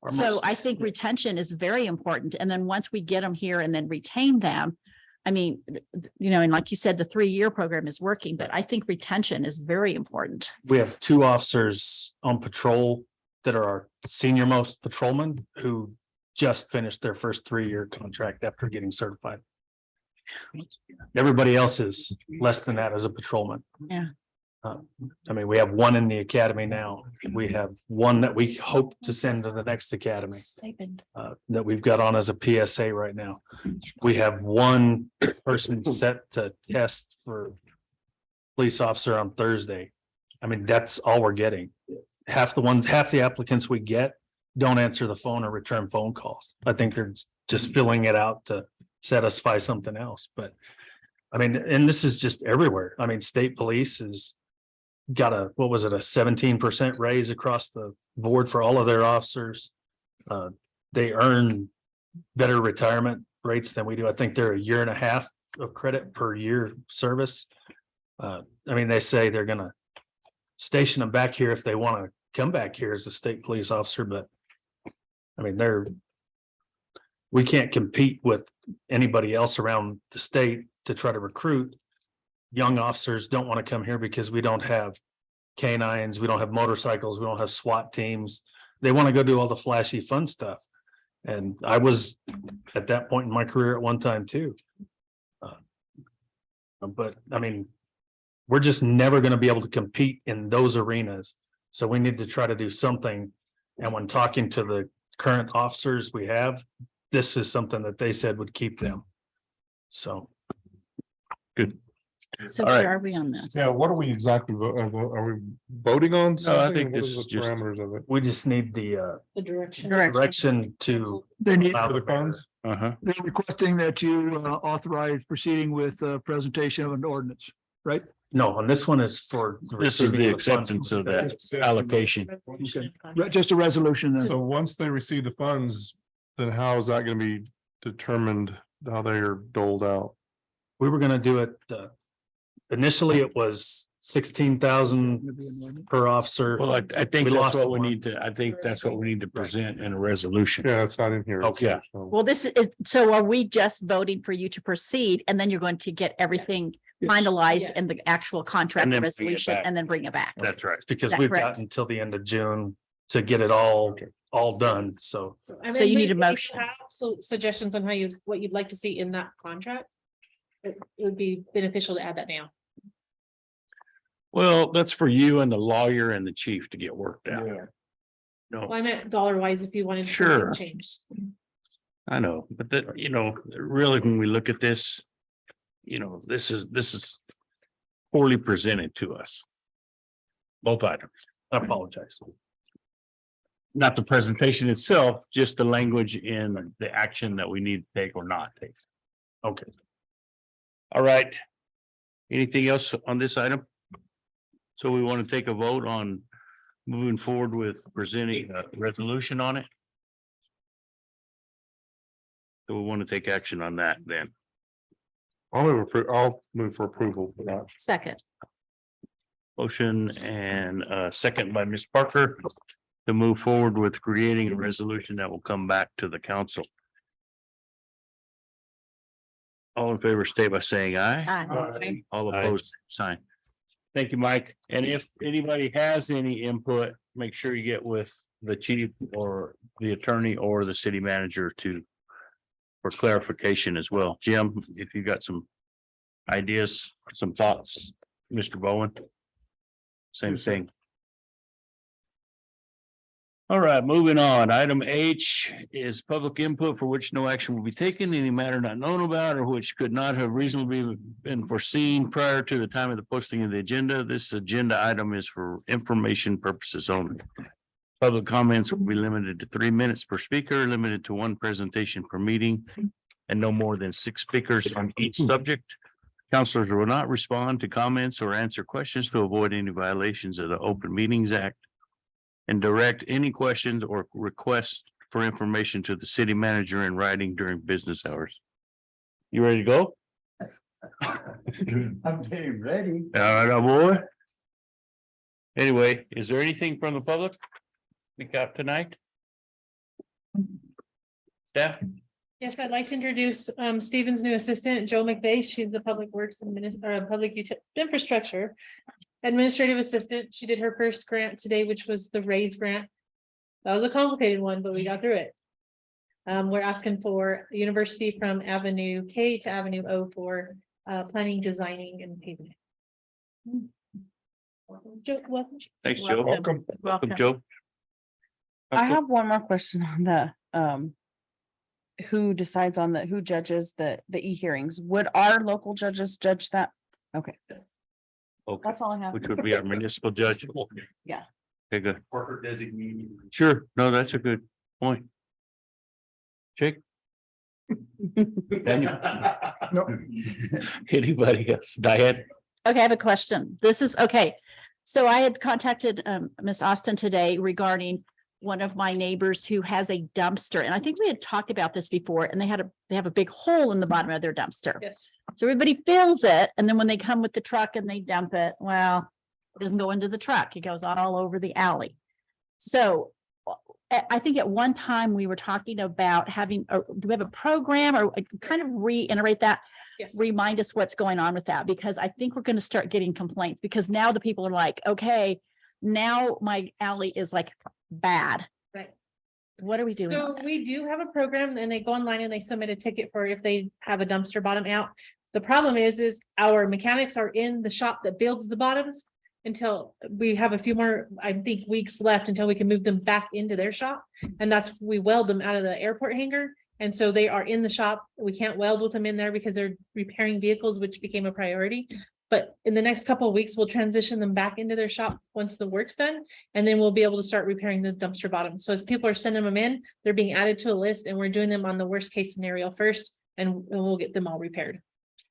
So I think retention is very important. And then once we get them here and then retain them, I mean, and like you said, the 3-year program is working, but I think retention is very important. We have 2 officers on patrol that are our senior most patrolmen who just finished their first 3-year contract after getting certified. Everybody else is less than that as a patrolman. Yeah. I mean, we have 1 in the academy now. We have 1 that we hope to send to the next academy. That we've got on as a PSA right now. We have 1 person set to test for police officer on Thursday. I mean, that's all we're getting. Half the applicants we get don't answer the phone or return phone calls. I think they're just filling it out to satisfy something else. But I mean, and this is just everywhere. I mean, state police has got a 17% raise across the board for all of their officers. They earn better retirement rates than we do. I think they're 1.5 years of credit per year service. I mean, they say they're gonna station them back here if they want to come back here as a state police officer, but I mean, we can't compete with anybody else around the state to try to recruit. Young officers don't want to come here because we don't have canines, we don't have motorcycles, we don't have SWAT teams. They want to go do all the flashy fun stuff. And I was at that point in my career at one time too. But I mean, we're just never going to be able to compete in those arenas. So we need to try to do something. And when talking to the current officers we have, this is something that they said would keep them. So. Good. So All right. where are we on this? Yeah, what are we exactly, are we voting on? I think something? What this is the is just- parameters of it? We just need the The direction. direction to. They need, allow For the funds? Uh-huh. they're requesting that you authorize proceeding with presentation of an ordinance, right? No, and this one is for. This is receiving the funds. acceptance of that allocation. Okay. Just a resolution then. So once they receive the funds, then how is that gonna be determined, how they are doled out? We were gonna do it, initially it was 16,000 per officer. Well, I think We that's lost what we one. need to, I think that's what we need to present in a resolution. Yeah, it's not in here. Okay. So- Well, this is, so are we just voting for you to proceed and then you're going to get everything Yes. finalized Yes. in the actual contract And then bring it resolution back. and then bring it back? That's right. It's because Is that we've correct? got until the end of June to get it all done, so. So you need a motion. So suggestions on what you'd like to see in that contract? It would be beneficial to add that now. Well, that's for you and the lawyer and the chief to get worked out. No, Well, I meant dollar wise, if you wanted to Sure. change. I know, but that, really, when we look at this, this is poorly presented to us. Both items. I apologize. Not the presentation itself, just the language in the action that we need to take or not take. Okay. All right. Anything else on this item? So we want to take a vote on moving forward with presenting a resolution on it? So we want to take action on that then. I'll move for approval for that. Second. Motion and second by Ms. Parker to move forward with creating a resolution that will come back to the council. All in favor, stay by saying aye. Aye. All Aye. opposed, sign. Thank you, Mike. And if anybody has any input, make sure you get with the chief or the attorney or the city manager for clarification as well. Jim, if you got some ideas, some thoughts, Mr. Bowen. Same thing. All right, moving on. Item H is public input for which no action will be taken, any matter not known about or which could not have reasonably been foreseen prior to the time of the posting of the agenda. This agenda item is for information purposes only. Public comments will be limited to 3 minutes per speaker, limited to one presentation per meeting, and no more than 6 speakers on each subject. Counselors will not respond to comments or answer questions to avoid any violations of the Open Meetings Act, and direct any questions or requests for information to the city manager in writing during business hours. You ready to go? I'm getting ready. All right, boy. Anyway, is there anything from the public we got tonight? Staff? Yes, I'd like to introduce Stephen's new assistant, Joe McVeigh. She's the Public Works Infrastructure Administrative Assistant. She did her first grant today, which was the RAISE grant. That was a complicated one, but we got through it. We're asking for university from Avenue K to Avenue O for planning, designing, and paving. Joe, welcome. Thanks, Joe. Welcome. Welcome, Joe. I have one more question on the, who decides on who judges the e-hearings? Would our local judges judge that? Okay, Okay, that's all I have. which would be our municipal judge. Yeah. Okay, good. Corporate designee. Sure. No, that's a good point. Jake? Daniel? No. Anybody else? Diane? Okay, I have a question. This is, okay. So I had contacted Miss Austin today regarding one of my neighbors who has a dumpster. And I think we had talked about this before, and they have a big hole in the bottom of their dumpster. Yes. So everybody fills it, and then when they come with the truck and they dump it, well, it doesn't go into the truck. It goes all over the alley. So I think at one time we were talking about having, do we have a program or kind of reiterate that? Yes. Remind us what's going on with that, because I think we're going to start getting complaints, because now the people are like, okay, now my alley is like bad. Right. What are we doing? So we do have a program, and they go online and they submit a ticket for if they have a dumpster bottom out. The problem is our mechanics are in the shop that builds the bottoms until we have a few more, I think, weeks left until we can move them back into their shop. And that's, we weld them out of the airport hangar. And so they are in the shop. We can't weld with them in there because they're repairing vehicles, which became a priority. But in the next couple of weeks, we'll transition them back into their shop once the work's done. And then we'll be able to start repairing the dumpster bottoms. So as people are sending them in, they're being added to a list, and we're doing them on the worst case scenario first, and we'll get them all repaired.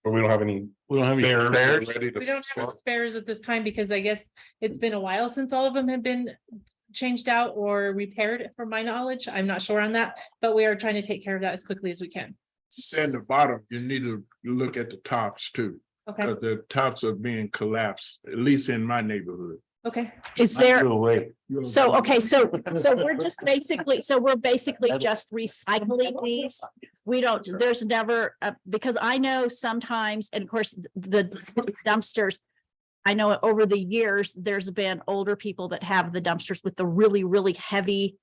But we don't have any. We don't have any spares spares? ready to We don't have swap. spares at this time because I guess it's been a while since all of them have been changed out or repaired, from my knowledge. I'm not sure on that, but we are trying to take care of that as quickly as we can. And the bottom, you need to look at the tops too, Okay, because the tops are being collapsed, at least in my neighborhood. okay. Is there, Away. so, okay, so we're just basically, just recycling these. We don't, there's never, because I know sometimes, and of course, the dumpsters, I know over the years, there's been older people that have the dumpsters with the really, really heavy,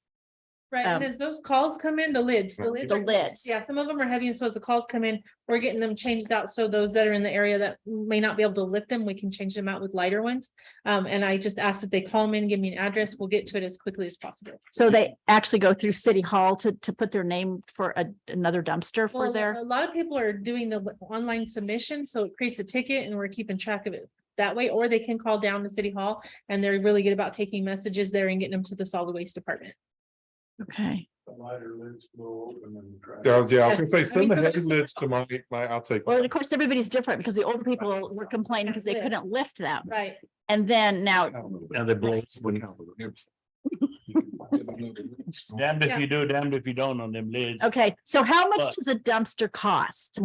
Right, and as those calls come in, the lids. the are- lids. Yeah, some of them are heavy, and so as the calls come in, we're getting them changed out. So those that are in the area that may not be able to lift them, we can change them out with lighter ones. And I just asked if they call me and give me an address, we'll get to it as quickly as possible. So they actually go through City Hall to put their name for another dumpster for Well, their, a lot of people are doing the online submission, so it creates a ticket and we're keeping track of it that way, or they can call down to City Hall, and they're really good about taking messages there and getting them to the solid waste department. okay. Yeah, I was gonna say, send the heavy lids to my, I'll take. Well, of course, everybody's different, because the older people were complaining because they couldn't lift them. Right. And then now, Now the blades. Damned if you do, damned if you don't on them lids. okay, so how much But- does a dumpster cost?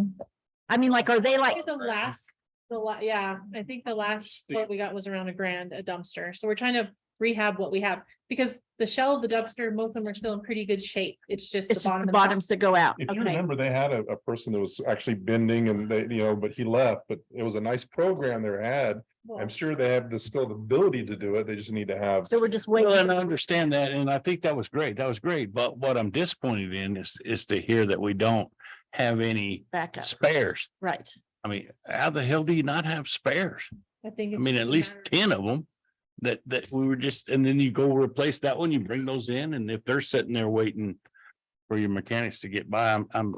I mean, like, are they like, Yeah, I think the last quote we got was around $1,000 a dumpster. So we're trying to rehab what we have. Because the shell of the dumpster, most of them are still in pretty good shape. It's just It's the just bottom. the and top. bottoms that go out. If you Okay. remember, they had a person that was actually bending and they, but he left, but it was a nice program they had. I'm sure they have still the ability to do it. They just need to have. So we're just Well, waiting. and I understand that, and I think that was great. That was great. But what I'm disappointed in is to hear that we don't have any Back up. spares. Right. I mean, how the hell do you not have spares? I think. I it's mean, just at a least matter of- 10 of them that we were just, and then you go replace that one, you bring those in, and if they're sitting there waiting for your mechanics to get by, I'm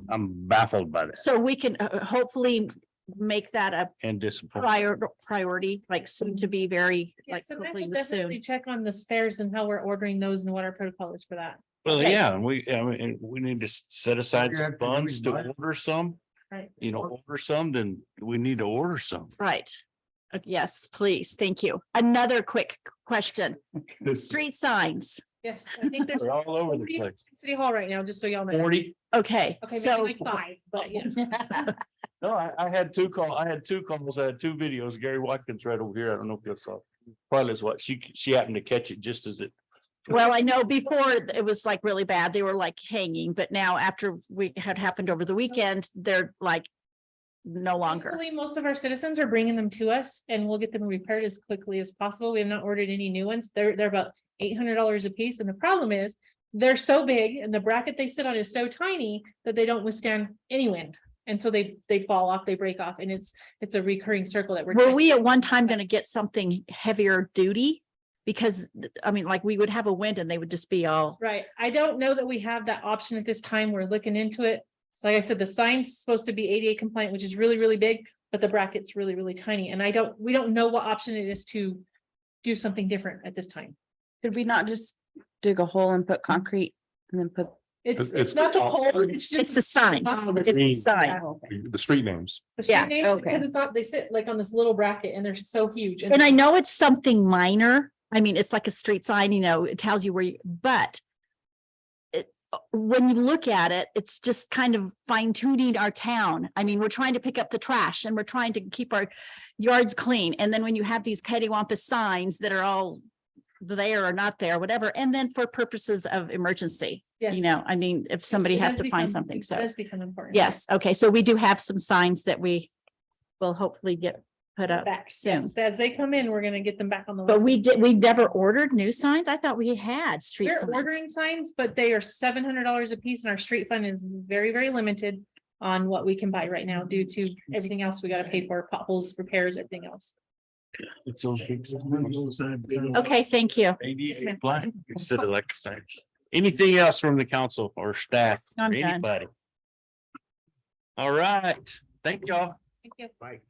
baffled by that So we can hopefully make that a and disappointed. priority, like soon to be very, like Yes, and I hopefully will with definitely soon. check on the spares and how we're ordering those and what our protocol is for that. Well, Okay. yeah, I mean, we need to set aside you some have to do funds is to buy- order some. Right. Order some, then we need to order some. Right. Yes, please. Thank you. Another quick question. Street signs. Yes, I think there's. They're all over the 40 place. in City Hall right now, just so y'all know. 40? Okay, Okay, so. maybe like 5, but yes. No, I had two calls. I had two videos. Gary Watkins right over here. I don't know if you saw. Probably is what she happened to catch it just as it. Well, I know before it was like really bad. They were like hanging, but now after we had happened over the weekend, they're like no longer. Thankfully, most of our citizens are bringing them to us and we'll get them repaired as quickly as possible. We have not ordered any new ones. They're about $800 a piece. And the problem is they're so big and the bracket they sit on is so tiny that they don't withstand any wind. And so they fall off, they break off, and it's a recurring circle that we're. Were we at one time going to get something heavier duty? Because I mean, like we would have a wind and they would just be all, Right. I don't know that we have that option at this time. We're looking into it. Like I said, the sign's supposed to be ADA compliant, which is really, really big, but the bracket's really, really tiny. And we don't know what option it is to do something different at this time. Could we not just dig a hole and put concrete and then put? It's not the pole, it's it's just the sign. It's the sign. The street names. the street yeah, names, okay. because it's not, they sit like on this little bracket and they're so huge. And I know it's something minor. I mean, it's like a street sign, it tells you where you, but when you look at it, it's just kind of fine tuning our town. I mean, we're trying to pick up the trash and we're trying to keep our yards clean. And then when you have these cattywampus signs that are all there or not there, whatever, and then for purposes of emergency, Yes. I mean, if somebody It has does to find become- something, it so. does become important. Yes, okay, so we do have some signs that we will hopefully get put up Back, soon. yes, as they come in, we're gonna get them back on the But list. we never ordered new signs? I thought we had street We're signs. ordering signs, but they are $700 a piece and our street fund is very, very limited on what we can buy right now due to everything else we gotta pay for, potholes, repairs, everything else. It's okay. Okay, thank you. ADA blind instead of like signs. Anything else from the council or staff or I'm done. anybody? All right, thank y'all. Thank you. Bye.